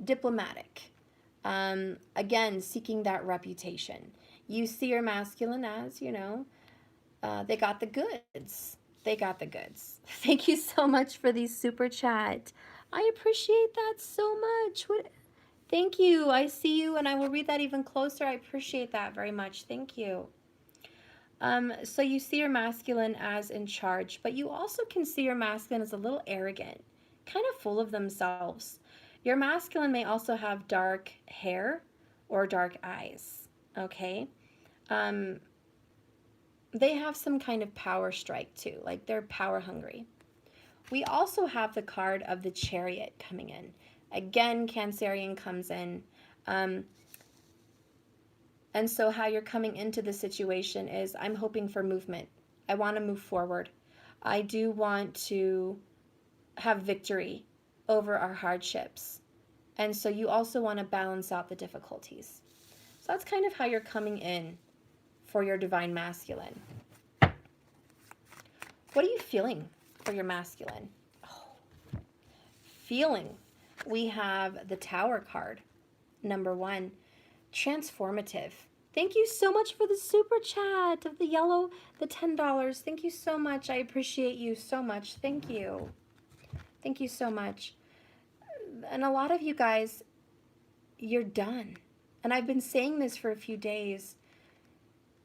diplomatic, again, seeking that reputation. You see your masculine as, you know, they got the goods. They got the goods. Thank you so much for the super chat. I appreciate that so much. Thank you. I see you, and I will read that even closer. I appreciate that very much. Thank you. So you see your masculine as in charge, but you also can see your masculine as a little arrogant, kind of full of themselves. Your masculine may also have dark hair or dark eyes, okay? they have some kind of power strike too, like they're power hungry. We also have the card of the Chariot coming in. Again, Cancerian comes in. And so how you're coming into the situation is, I'm hoping for movement. I want to move forward. I do want to have victory over our hardships. And so you also want to balance out the difficulties. So that's kind of how you're coming in for your divine masculine. What are you feeling for your masculine? Oh, feeling. We have the Tower card, number 1, transformative. Thank you so much for the super chat of the yellow, the $10. Thank you so much. I appreciate you so much. Thank you. Thank you so much. And a lot of you guys, you're done. And I've been saying this for a few days.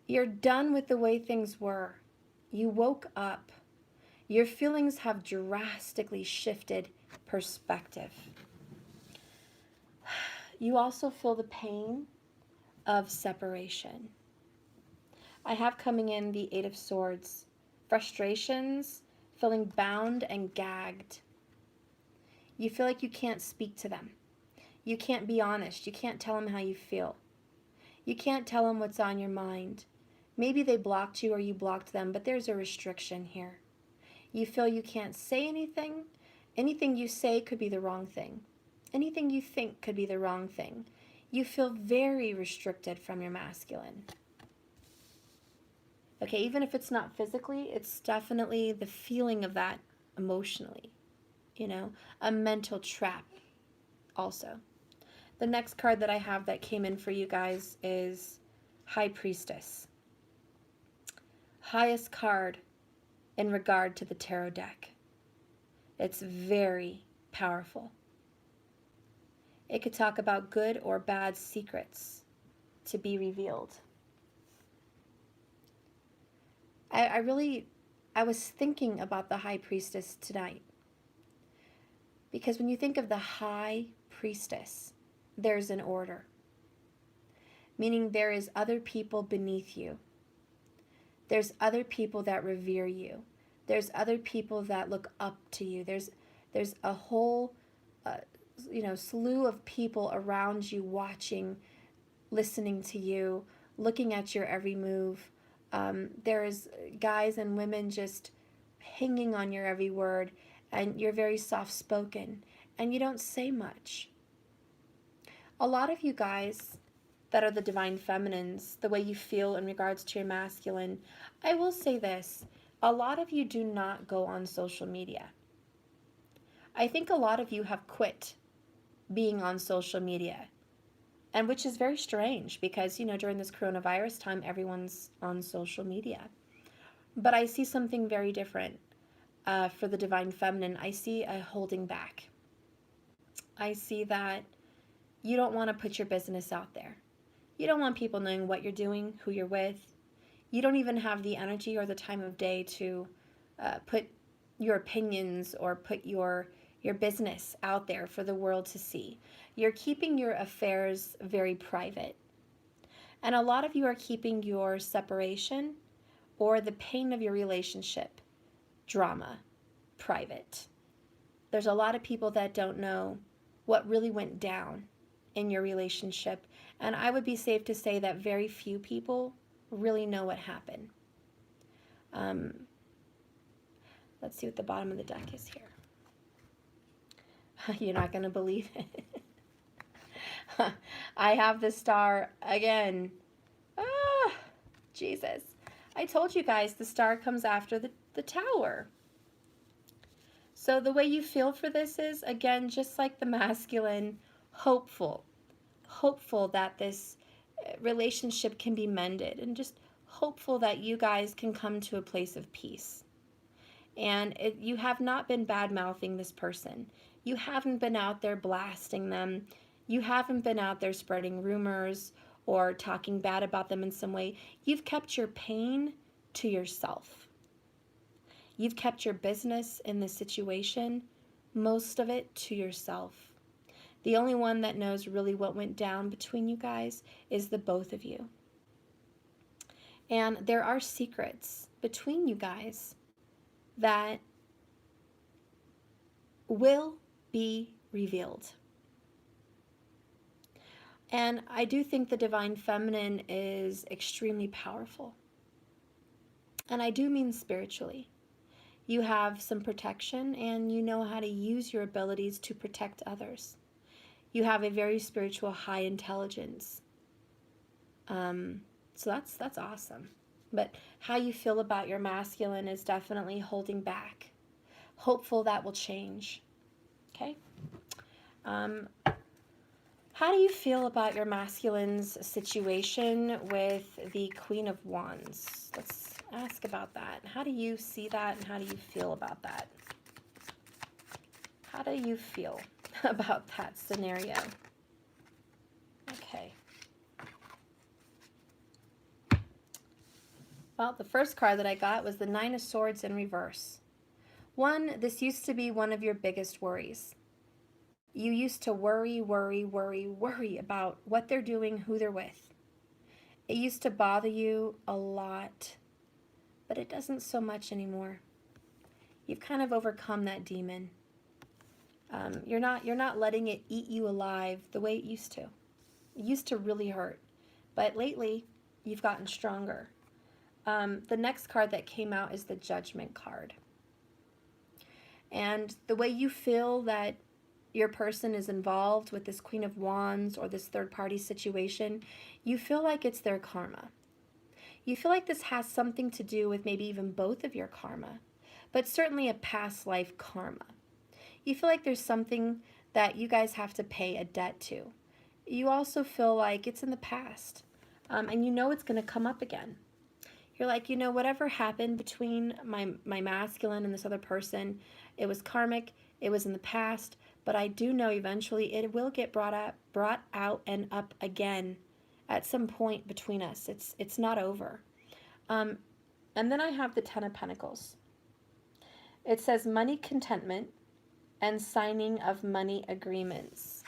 You're done with the way things were. You woke up. Your feelings have drastically shifted perspective. You also feel the pain of separation. I have coming in the 8 of Swords. Frustrations, feeling bound and gagged. You feel like you can't speak to them. You can't be honest. You can't tell them how you feel. You can't tell them what's on your mind. Maybe they blocked you or you blocked them, but there's a restriction here. You feel you can't say anything. Anything you say could be the wrong thing. Anything you think could be the wrong thing. You feel very restricted from your masculine. Okay, even if it's not physically, it's definitely the feeling of that emotionally. You know, a mental trap also. The next card that I have that came in for you guys is High Priestess. Highest card in regard to the tarot deck. It's very powerful. It could talk about good or bad secrets to be revealed. I was thinking about the High Priestess tonight. Because when you think of the High Priestess, there's an order. Meaning there is other people beneath you. There's other people that revere you. There's other people that look up to you. There's a whole slew of people around you watching, listening to you, looking at your every move. There's guys and women just hanging on your every word, and you're very soft-spoken, and you don't say much. A lot of you guys that are the divine feminines, the way you feel in regards to your masculine, I will say this, a lot of you do not go on social media. I think a lot of you have quit being on social media, and which is very strange because, during this coronavirus time, everyone's on social media. But I see something very different for the divine feminine. I see a holding back. I see that you don't want to put your business out there. You don't want people knowing what you're doing, who you're with. You don't even have the energy or the time of day to put your opinions or put your business out there for the world to see. You're keeping your affairs very private. And a lot of you are keeping your separation or the pain of your relationship drama private. There's a lot of people that don't know what really went down in your relationship. And I would be safe to say that very few people really know what happened. Let's see what the bottom of the deck is here. You're not going to believe it. I have the Star again. Ah, Jesus. I told you guys the Star comes after the Tower. So the way you feel for this is, again, just like the masculine, hopeful. Hopeful that this relationship can be mended, and just hopeful that you guys can come to a place of peace. And you have not been bad-mouthing this person. You haven't been out there blasting them. You haven't been out there spreading rumors or talking bad about them in some way. You've kept your pain to yourself. You've kept your business in this situation, most of it to yourself. The only one that knows really what went down between you guys is the both of you. And there are secrets between you guys that will be revealed. And I do think the divine feminine is extremely powerful. And I do mean spiritually. You have some protection and you know how to use your abilities to protect others. You have a very spiritual high intelligence. So that's awesome. But how you feel about your masculine is definitely holding back. Hopeful that will change. Okay? How do you feel about your masculine's situation with the Queen of Wands? Let's ask about that. How do you see that and how do you feel about that? How do you feel about that scenario? Okay. Well, the first card that I got was the Nine of Swords in reverse. One, this used to be one of your biggest worries. You used to worry about what they're doing, who they're with. It used to bother you a lot, but it doesn't so much anymore. You've kind of overcome that demon. You're not letting it eat you alive the way it used to. It used to really hurt, but lately you've gotten stronger. The next card that came out is the Judgment card. And the way you feel that your person is involved with this Queen of Wands or this third-party situation, you feel like it's their karma. You feel like this has something to do with maybe even both of your karma, but certainly a past life karma. You feel like there's something that you guys have to pay a debt to. You also feel like it's in the past, and you know it's going to come up again. You're like, you know, whatever happened between my masculine and this other person, it was karmic, it was in the past, but I do know eventually it will get brought out and up again at some point between us. It's not over. And then I have the Ten of Pentacles. It says money contentment and signing of money agreements.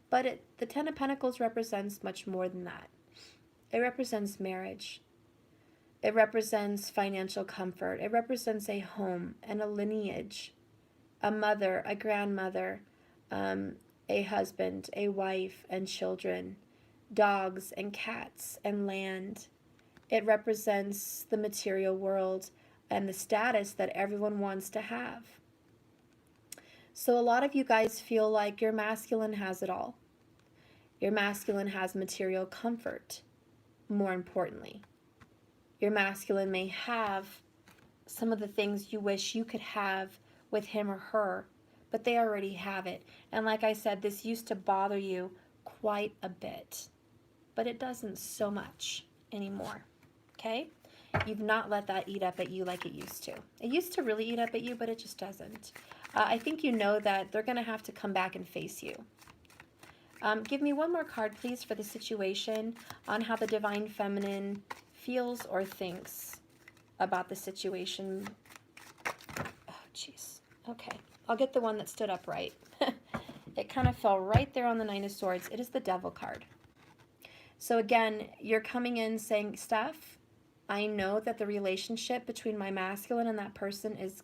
But the Ten of Pentacles represents much more than that. It represents marriage. It represents financial comfort. It represents a home and a lineage, a mother, a grandmother, a husband, a wife, and children, dogs and cats and land. It represents the material world and the status that everyone wants to have. So a lot of you guys feel like your masculine has it all. Your masculine has material comfort, more importantly. Your masculine may have some of the things you wish you could have with him or her, but they already have it. And like I said, this used to bother you quite a bit, but it doesn't so much anymore, okay? You've not let that eat up at you like it used to. It used to really eat up at you, but it just doesn't. I think you know that they're going to have to come back and face you. Give me one more card, please, for the situation on how the Divine Feminine feels or thinks about the situation. Oh, jeez. Okay. I'll get the one that stood upright. It kind of fell right there on the Nine of Swords. It is the Devil card. So again, you're coming in saying, Steph, I know that the relationship between my masculine and that person is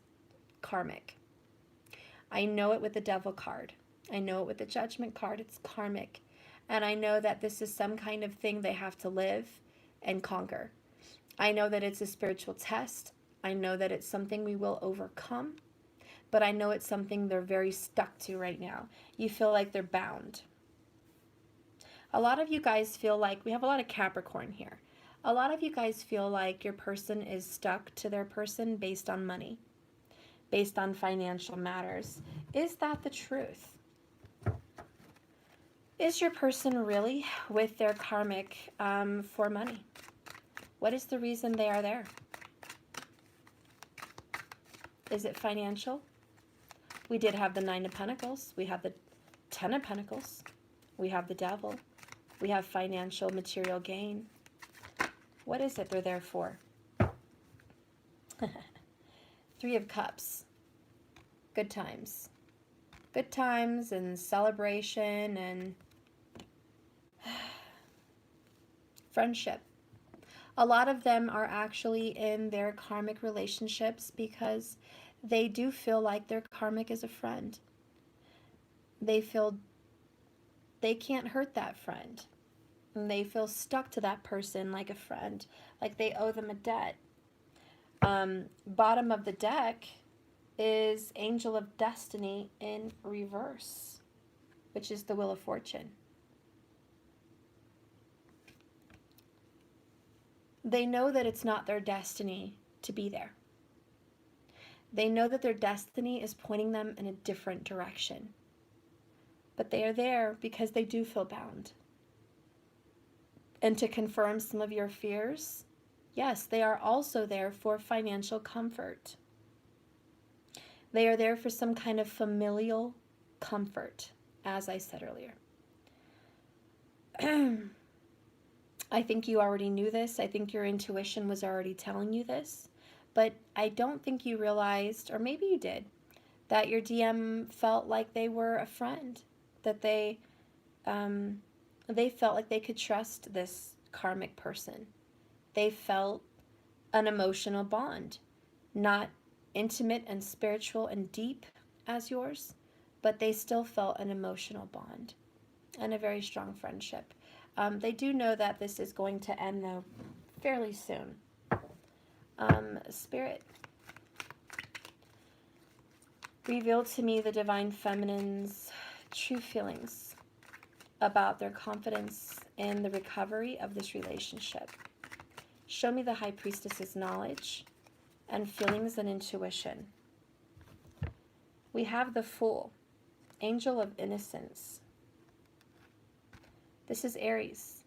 karmic. I know it with the Devil card. I know it with the Judgment card. It's karmic. And I know that this is some kind of thing they have to live and conquer. I know that it's a spiritual test. I know that it's something we will overcome. But I know it's something they're very stuck to right now. You feel like they're bound. A lot of you guys feel like, we have a lot of Capricorn here. A lot of you guys feel like your person is stuck to their person based on money, based on financial matters. Is that the truth? Is your person really with their karmic for money? What is the reason they are there? Is it financial? We did have the Nine of Pentacles. We have the Ten of Pentacles. We have the Devil. We have financial material gain. What is it they're there for? Three of Cups. Good times. Good times and celebration and friendship. A lot of them are actually in their karmic relationships because they do feel like their karmic is a friend. They feel they can't hurt that friend. And they feel stuck to that person like a friend, like they owe them a debt. Bottom of the deck is Angel of Destiny in reverse, which is the Wheel of Fortune. They know that it's not their destiny to be there. They know that their destiny is pointing them in a different direction. But they are there because they do feel bound. And to confirm some of your fears, yes, they are also there for financial comfort. They are there for some kind of familial comfort, as I said earlier. I think you already knew this. I think your intuition was already telling you this. But I don't think you realized, or maybe you did, that your DM felt like they were a friend, that they felt like they could trust this karmic person. They felt an emotional bond, not intimate and spiritual and deep as yours, but they still felt an emotional bond and a very strong friendship. They do know that this is going to end, though, fairly soon. Spirit, reveal to me the Divine Feminine's true feelings about their confidence in the recovery of this relationship. Show me the High Priestess's knowledge and feelings and intuition. We have the Fool, Angel of Innocence. This is Aries.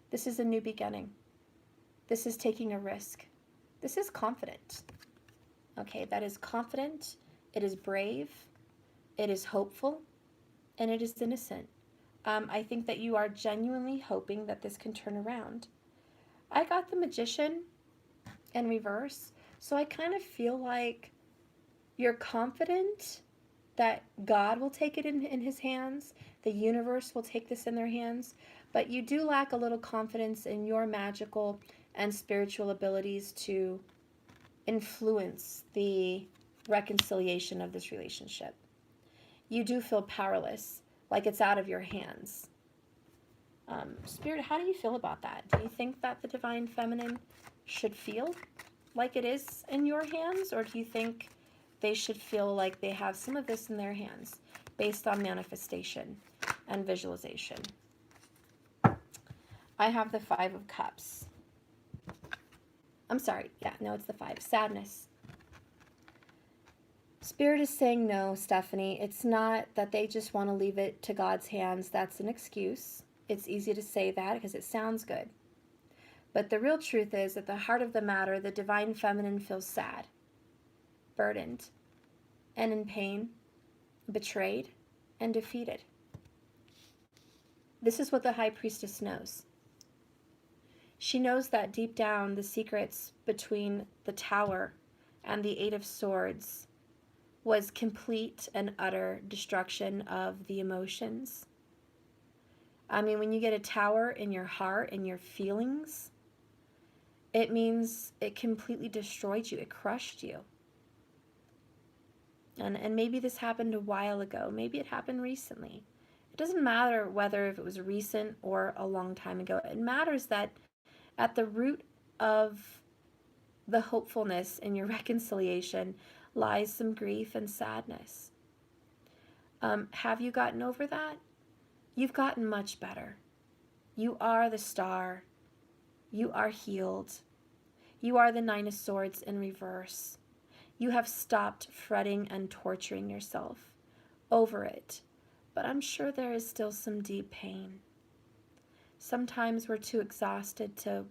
This is a new beginning. This is taking a risk. This is confident. Okay, that is confident. It is brave. It is hopeful. And it is innocent. I think that you are genuinely hoping that this can turn around. I got the Magician in reverse. So I kind of feel like you're confident that God will take it in his hands. The universe will take this in their hands. But you do lack a little confidence in your magical and spiritual abilities to influence the reconciliation of this relationship. You do feel powerless, like it's out of your hands. Spirit, how do you feel about that? Do you think that the Divine Feminine should feel like it is in your hands, or do you think they should feel like they have some of this in their hands based on manifestation and visualization? I have the Five of Cups. I'm sorry. Yeah, no, it's the Five. Sadness. Spirit is saying no, Stephanie. It's not that they just want to leave it to God's hands. That's an excuse. It's easy to say that because it sounds good. But the real truth is, at the heart of the matter, the Divine Feminine feels sad, burdened, and in pain, betrayed, and defeated. This is what the High Priestess knows. She knows that deep down, the secrets between the Tower and the Eight of Swords was complete and utter destruction of the emotions. I mean, when you get a Tower in your heart and your feelings, it means it completely destroyed you. It crushed you. And maybe this happened a while ago. Maybe it happened recently. It doesn't matter whether if it was recent or a long time ago. It matters that at the root of the hopefulness in your reconciliation lies some grief and sadness. Have you gotten over that? You've gotten much better. You are the star. You are healed. You are the Nine of Swords in reverse. You have stopped fretting and torturing yourself over it, but I'm sure there is still some deep pain. Sometimes we're too exhausted to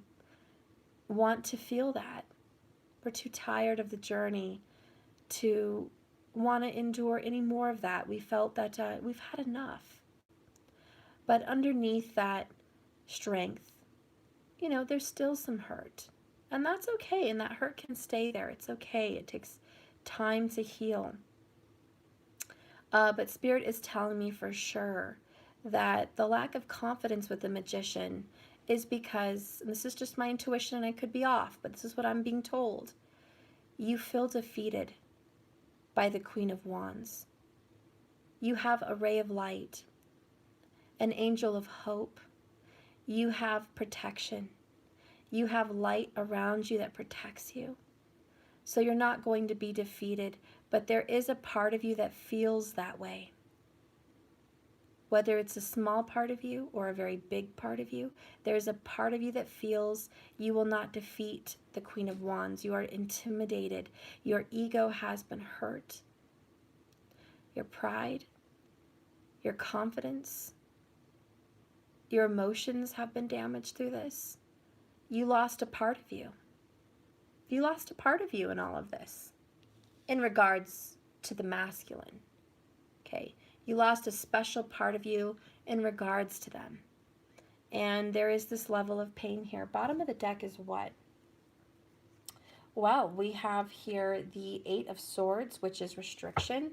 want to feel that. We're too tired of the journey to want to endure any more of that. We felt that we've had enough. But underneath that strength, you know, there's still some hurt. And that's okay, and that hurt can stay there. It's okay. It takes time to heal. But Spirit is telling me for sure that the lack of confidence with the Magician is because, and this is just my intuition and I could be off, but this is what I'm being told, you feel defeated by the Queen of Wands. You have a ray of light, an angel of hope. You have protection. You have light around you that protects you. So you're not going to be defeated, but there is a part of you that feels that way. Whether it's a small part of you or a very big part of you, there's a part of you that feels you will not defeat the Queen of Wands. You are intimidated. Your ego has been hurt. Your pride, your confidence, your emotions have been damaged through this. You lost a part of you. You lost a part of you in all of this in regards to the masculine. Okay, you lost a special part of you in regards to them. And there is this level of pain here. Bottom of the deck is what? Well, we have here the Eight of Swords, which is restriction.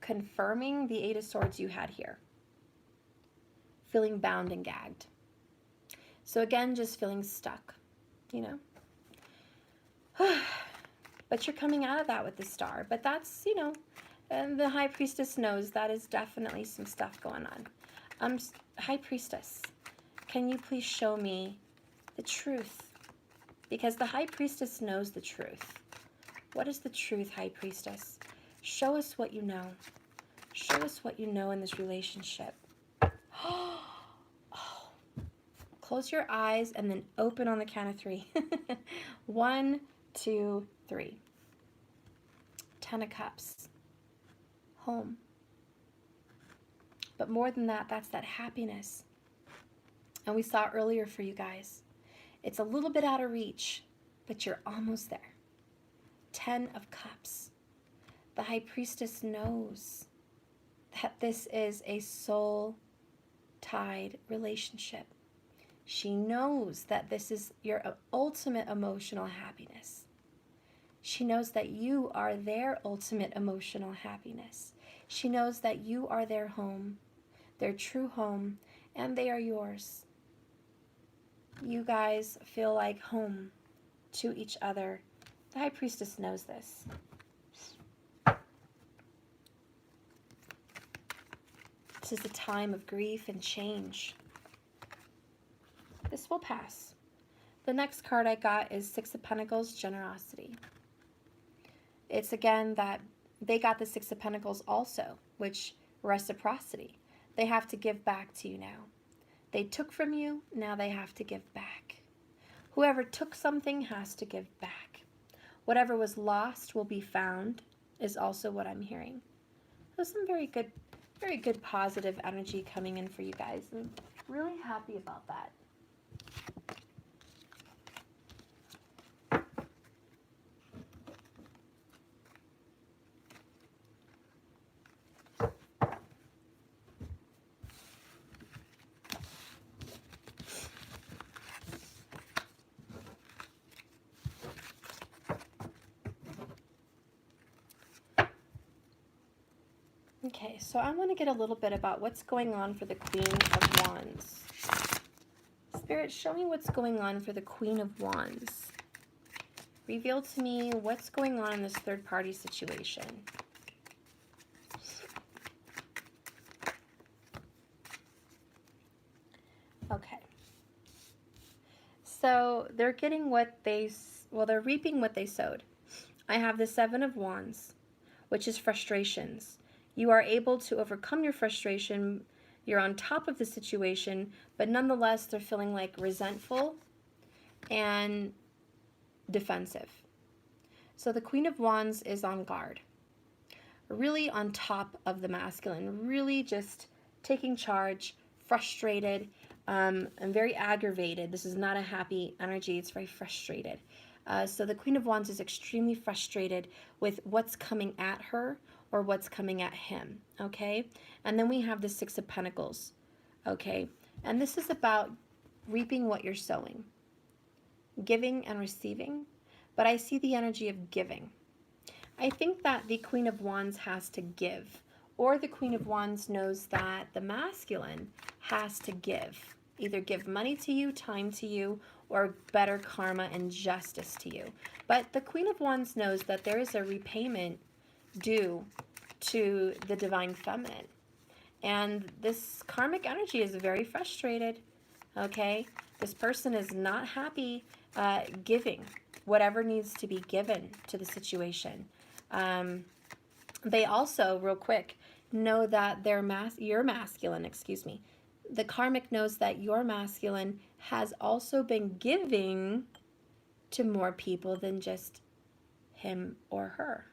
Confirming the Eight of Swords you had here. Feeling bound and gagged. So again, just feeling stuck, you know. But you're coming out of that with the Star. But that's, you know, and the High Priestess knows that is definitely some stuff going on. High Priestess, can you please show me the truth? Because the High Priestess knows the truth. What is the truth, High Priestess? Show us what you know. Show us what you know in this relationship. Oh. Close your eyes and then open on the count of 3. 1, 2, 3. 10 of Cups. Home. But more than that, that's that happiness. And we saw earlier for you guys. It's a little bit out of reach, but you're almost there. 10 of Cups. The High Priestess knows that this is a soul-tied relationship. She knows that this is your ultimate emotional happiness. She knows that you are their ultimate emotional happiness. She knows that you are their home, their true home, and they are yours. You guys feel like home to each other. The High Priestess knows this. This is a time of grief and change. This will pass. The next card I got is Six of Pentacles, Generosity. It's again that they got the Six of Pentacles also, which reciprocity. They have to give back to you now. They took from you, now they have to give back. Whoever took something has to give back. Whatever was lost will be found, is also what I'm hearing. There's some very good positive energy coming in for you guys. I'm really happy about that. Okay, so I want to get a little bit about what's going on for the Queen of Wands. Spirit, show me what's going on for the Queen of Wands. Reveal to me what's going on in this third-party situation. Okay. So they're getting what they're reaping what they sowed. I have the Seven of Wands, which is frustrations. You are able to overcome your frustration. You're on top of the situation, but nonetheless, they're feeling like resentful and defensive. So the Queen of Wands is on guard, really on top of the masculine, really just taking charge, frustrated, and very aggravated. This is not a happy energy. It's very frustrated. So the Queen of Wands is extremely frustrated with what's coming at her or what's coming at him, okay? And then we have the Six of Pentacles, okay? And this is about reaping what you're sowing, giving and receiving, but I see the energy of giving. I think that the Queen of Wands has to give Or the Queen of Wands knows that the masculine has to give, either give money to you, time to you, or better karma and justice to you. But the Queen of Wands knows that there is a repayment due to the divine feminine. And this karmic energy is very frustrated, okay? This person is not happy giving whatever needs to be given to the situation. They also, real quick, know that your masculine, the karmic knows that your masculine has also been giving to more people than just him or her.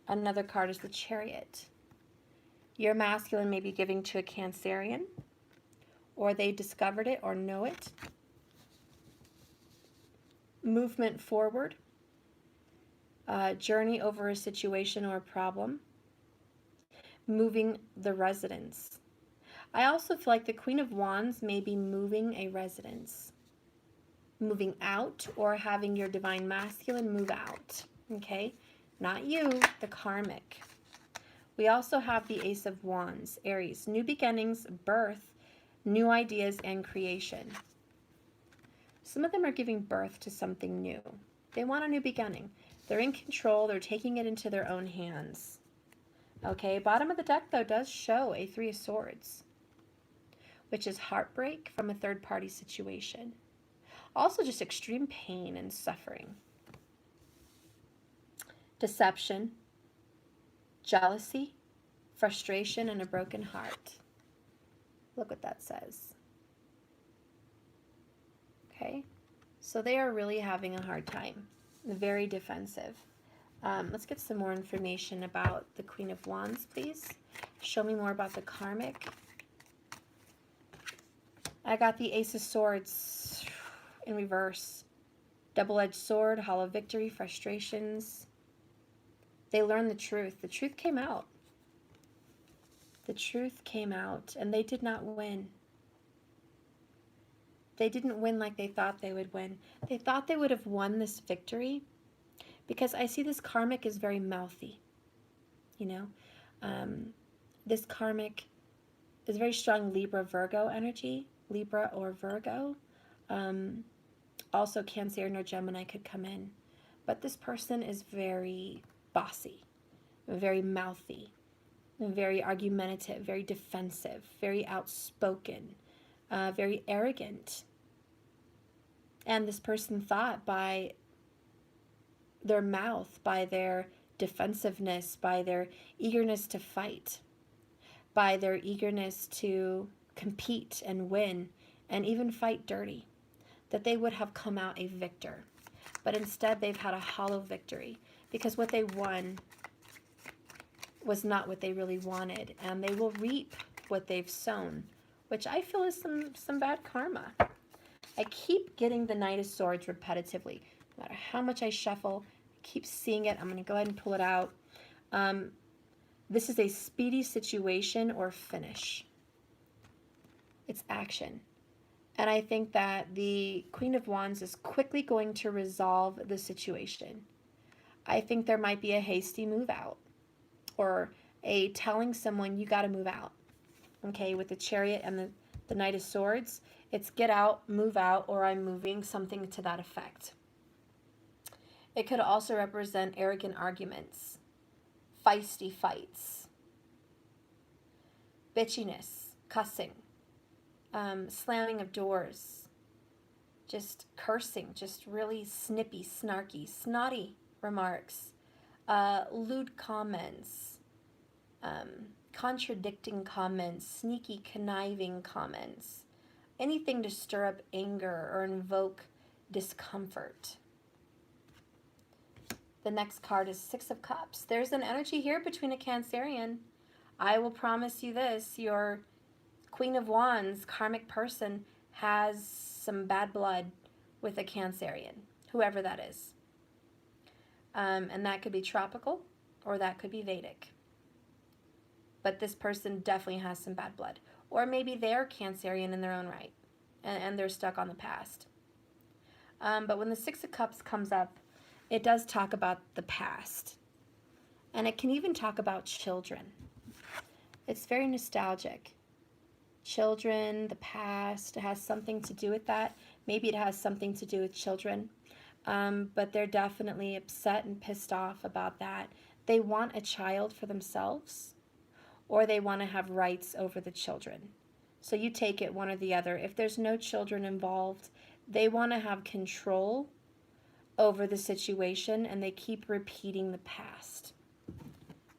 Another card is the Chariot. Your masculine may be giving to a Cancerian, or they discovered it or know it. Movement forward, journey over a situation or a problem, moving the residence. I also feel like the Queen of Wands may be moving a residence, moving out, or having your divine masculine move out, okay? Not you, the karmic. We also have the Ace of Wands, Aries, new beginnings, birth, new ideas, and creation. Some of them are giving birth to something new. They want a new beginning. They're in control. They're taking it into their own hands. Okay, bottom of the deck, though, does show a Three of Swords, which is heartbreak from a third-party situation. Also just extreme pain and suffering. Deception, jealousy, frustration, and a broken heart. Look what that says. Okay, so they are really having a hard time. Very defensive. Let's get some more information about the Queen of Wands, please. Show me more about the karmic. I got the Ace of Swords in reverse. Double-edged sword, hollow victory, frustrations. They learned the truth. The truth came out. The truth came out, and they did not win. They didn't win like they thought they would win. They thought they would have won this victory because I see this karmic is very mouthy. You know, this karmic is very strong Libra, Virgo energy. Libra or Virgo. Also Cancer or Gemini could come in. But this person is very bossy, very mouthy, very argumentative, very defensive, very outspoken, very arrogant. And this person thought by their mouth, by their defensiveness, by their eagerness to fight, by their eagerness to compete and win and even fight dirty, that they would have come out a victor. But instead they've had a hollow victory because what they won was not what they really wanted, and they will reap what they've sown, which I feel is some bad karma. I keep getting the Knight of Swords repetitively. No matter how much I shuffle, I keep seeing it. I'm going to go ahead and pull it out. This is a speedy situation or finish. It's action. And I think that the Queen of Wands is quickly going to resolve the situation. I think there might be a hasty move out, or a telling someone you got to move out. Okay, with the Chariot and the Knight of Swords, it's get out, move out, or I'm moving, something to that effect. It could also represent arrogant arguments, feisty fights, bitchiness, cussing, slamming of doors, just cursing, just really snippy, snarky, snotty remarks, lewd comments, contradicting comments, sneaky, conniving comments, anything to stir up anger or invoke discomfort. The next card is Six of Cups. There's an energy here between a Cancerian. I will promise you this, your Queen of Wands, karmic person, has some bad blood with a Cancerian, whoever that is. And that could be tropical or that could be Vedic. But this person definitely has some bad blood. Or maybe they're Cancerian in their own right and they're stuck on the past. But when the Six of Cups comes up, it does talk about the past. And it can even talk about children. It's very nostalgic. Children, the past, it has something to do with that. Maybe it has something to do with children. But they're definitely upset and pissed off about that. They want a child for themselves, or they want to have rights over the children. So you take it one or the other. If there's no children involved, they want to have control over the situation, and they keep repeating the past.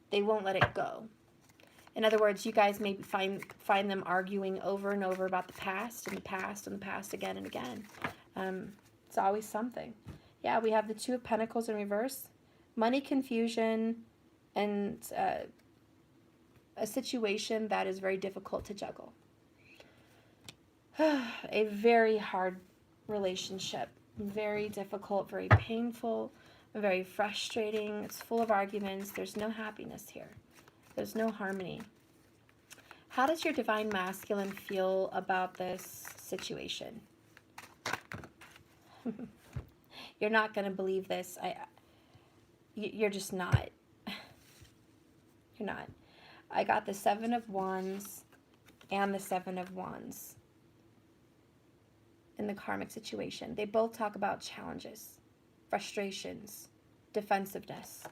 They won't let it go. In other words, you guys may find them arguing over and over about the past and the past and the past again and again. It's always something. Yeah, we have the Two of Pentacles in reverse. Money confusion and a situation that is very difficult to juggle. A very hard relationship. Very difficult, very painful, very frustrating. It's full of arguments. There's no happiness here. There's no harmony. How does your divine masculine feel about this situation? You're not going to believe this. You're just not. You're not. I got the Seven of Wands and the Seven of Wands in the karmic situation. They both talk about challenges, frustrations, defensiveness.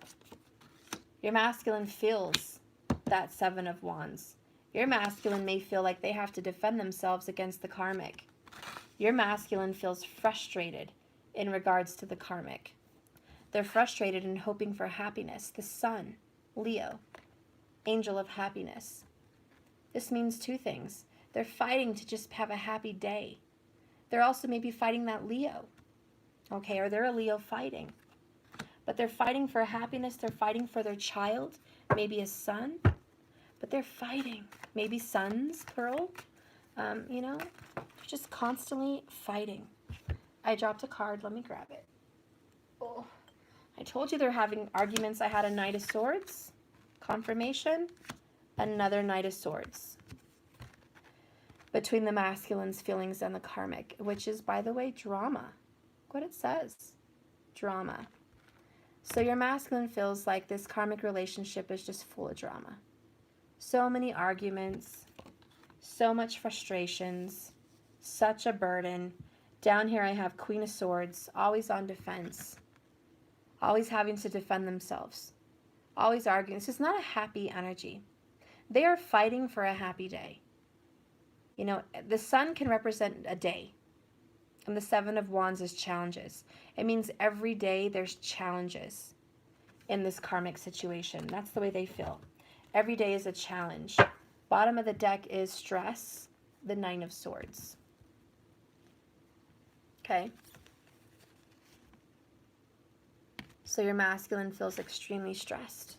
Your masculine feels that Seven of Wands. Your masculine may feel like they have to defend themselves against the karmic. Your masculine feels frustrated in regards to the karmic. They're frustrated and hoping for happiness. The Sun, Leo, angel of happiness. This means two things. They're fighting to just have a happy day. They're also maybe fighting that Leo. Okay, or they're a Leo fighting. But they're fighting for happiness. They're fighting for their child, maybe a son. But they're fighting. Maybe sons, plural. You know, they're just constantly fighting. I dropped a card. Let me grab it. Oh, I told you they're having arguments. I had a Knight of Swords. Confirmation. Another Knight of Swords. Between the masculine's feelings and the karmic, which is, by the way, drama. Look what it says. Drama. So your masculine feels like this karmic relationship is just full of drama. So many arguments, so much frustrations, such a burden. Down here I have Queen of Swords, always on defense, always having to defend themselves, always arguing. This is not a happy energy. They are fighting for a happy day. You know, the Sun can represent a day, and the Seven of Wands is challenges. It means every day there's challenges in this karmic situation. That's the way they feel. Every day is a challenge. Bottom of the deck is stress, the Nine of Swords. Okay. So your masculine feels extremely stressed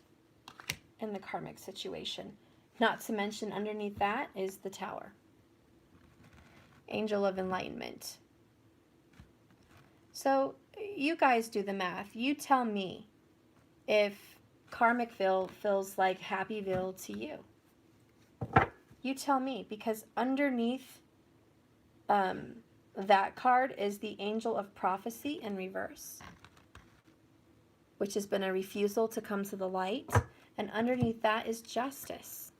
in the karmic situation. Not to mention underneath that is the Tower. Angel of Enlightenment. So you guys do the math. You tell me if Karmicville feels like Happyville to you. You tell me, because underneath that card is the Angel of Prophecy in reverse, which has been a refusal to come to the light. And underneath that is Justice.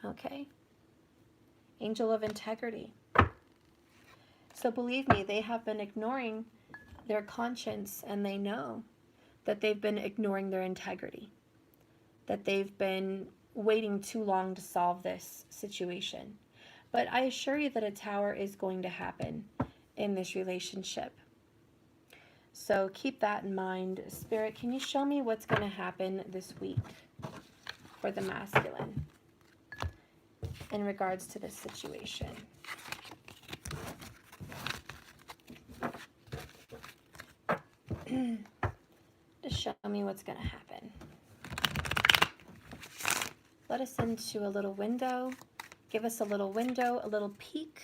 Okay. Angel of Integrity. So believe me, they have been ignoring their conscience, and they know that they've been ignoring their integrity, that they've been waiting too long to solve this situation. But I assure you that a Tower is going to happen in this relationship. So keep that in mind. Spirit, can you show me what's going to happen this week for the masculine in regards to this situation? Just show me what's going to happen. Let us into a little window. Give us a little window, a little peek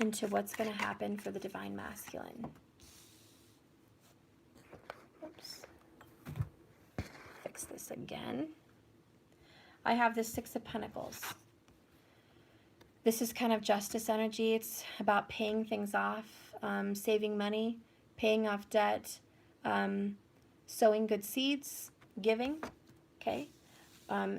into what's going to happen for the divine masculine. Oops. Fix this again. I have the Six of Pentacles. This is kind of justice energy. It's about paying things off, saving money, paying off debt, sowing good seeds, giving, okay?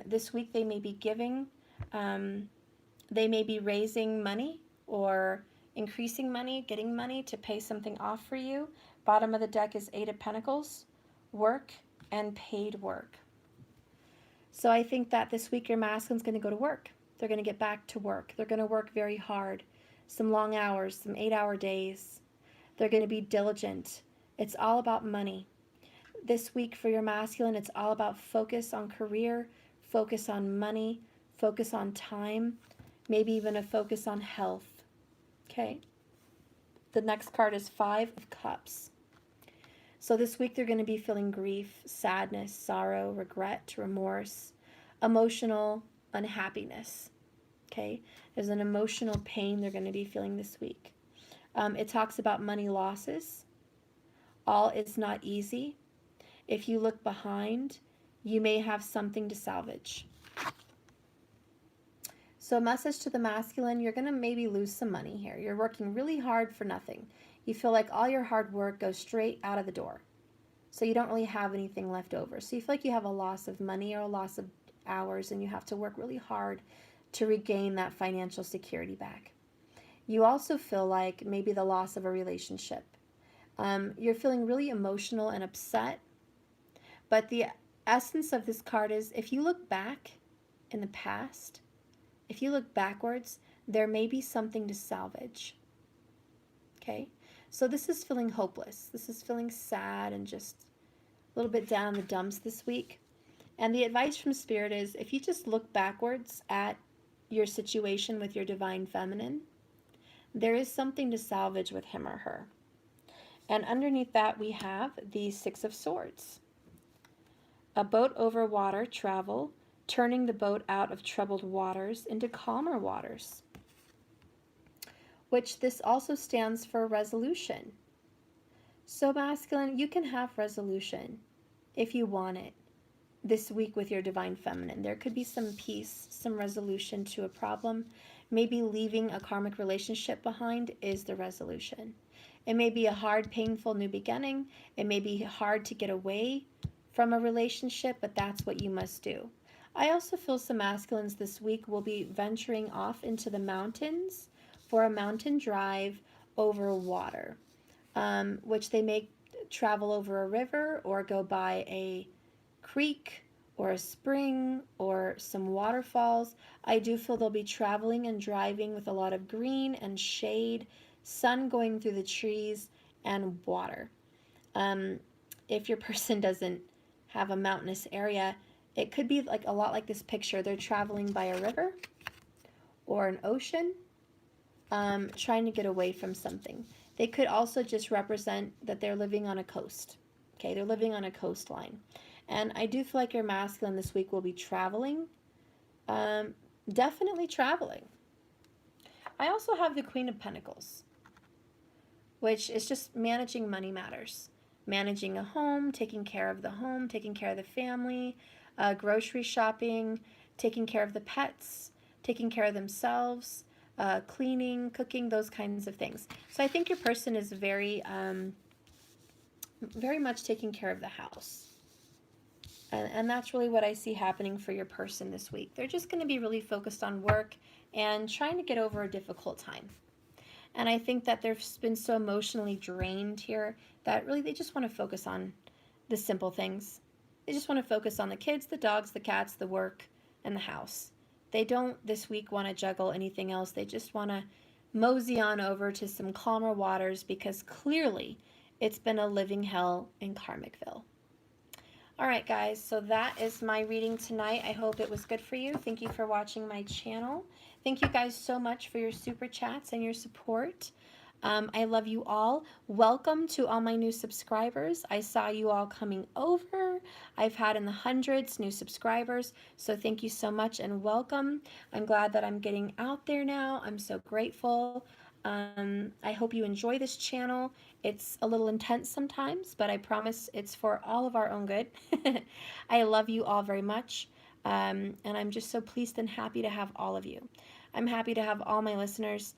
This week they may be giving, they may be raising money or increasing money, getting money to pay something off for you. Bottom of the deck is Eight of Pentacles, work and paid work. So I think that this week your masculine's going to go to work. They're going to get back to work. They're going to work very hard, some long hours, some 8-hour days. They're going to be diligent. It's all about money. This week for your masculine, it's all about focus on career, focus on money, focus on time, maybe even a focus on health. Okay? The next card is Five of Cups. So this week they're going to be feeling grief, sadness, sorrow, regret, remorse, emotional unhappiness. Okay? There's an emotional pain they're going to be feeling this week. It talks about money losses. All is not easy. If you look behind, you may have something to salvage. So a message to the masculine, you're going to maybe lose some money here. You're working really hard for nothing. You feel like all your hard work goes straight out of the door. So you don't really have anything left over. So you feel like you have a loss of money or a loss of hours, and you have to work really hard to regain that financial security back. You also feel like maybe the loss of a relationship. You're feeling really emotional and upset. But the essence of this card is if you look back in the past, if you look backwards, there may be something to salvage. Okay? So this is feeling hopeless. This is feeling sad and just a little bit down in the dumps this week. And the advice from Spirit is if you just look backwards at your situation with your divine feminine, there is something to salvage with him or her. And underneath that we have the Six of Swords. A boat over water, travel, turning the boat out of troubled waters into calmer waters. Which this also stands for resolution. So masculine, you can have resolution if you want it this week with your divine feminine. There could be some peace, some resolution to a problem. Maybe leaving a karmic relationship behind is the resolution. It may be a hard, painful new beginning. It may be hard to get away from a relationship, but that's what you must do. I also feel some masculines this week will be venturing off into the mountains for a mountain drive over water, which they may travel over a river or go by a creek or a spring or some waterfalls. I do feel they'll be traveling and driving with a lot of green and shade, sun going through the trees, and water. If your person doesn't have a mountainous area, it could be like a lot like this picture. They're traveling by a river or an ocean, trying to get away from something. They could also just represent that they're living on a coast. Okay, they're living on a coastline. And I do feel like your masculine this week will be traveling, definitely traveling. I also have the Queen of Pentacles, which is just managing money matters. Managing a home, taking care of the home, taking care of the family, grocery shopping, taking care of the pets, taking care of themselves, cleaning, cooking, those kinds of things. So I think your person is very much taking care of the house. And that's really what I see happening for your person this week. They're just going to be really focused on work and trying to get over a difficult time. And I think that they've been so emotionally drained here that really they just want to focus on the simple things. They just want to focus on the kids, the dogs, the cats, the work, and the house. They don't this week want to juggle anything else. They just want to mosey on over to some calmer waters because clearly it's been a living hell in Karmicville. All right, guys, so that is my reading tonight. I hope it was good for you. Thank you for watching my channel. Thank you guys so much for your super chats and your support. I love you all. Welcome to all my new subscribers. I saw you all coming over. I've had in the hundreds new subscribers, so thank you so much and welcome. I'm glad that I'm getting out there now. I'm so grateful. I hope you enjoy this channel. It's a little intense sometimes, but I promise it's for all of our own good. I love you all very much, and I'm just so pleased and happy to have all of you. I'm happy to have all my listeners,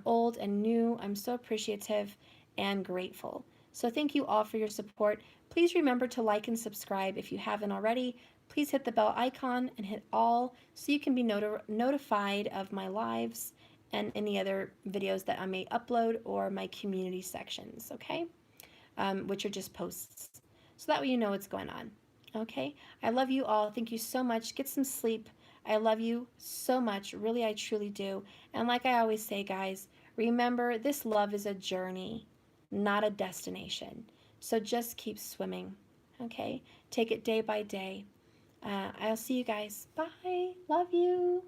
old and new. I'm so appreciative and grateful. So thank you all for your support. Please remember to like and subscribe if you haven't already. Please hit the bell icon and hit all so you can be notified of my lives and any other videos that I may upload or my community sections, okay? Which are just posts. So that way you know what's going on, okay? I love you all. Thank you so much. Get some sleep. I love you so much. Really, I truly do. And like I always say, guys, remember this love is a journey, not a destination. So just keep swimming, okay? Take it day by day. I'll see you guys. Bye. Love you.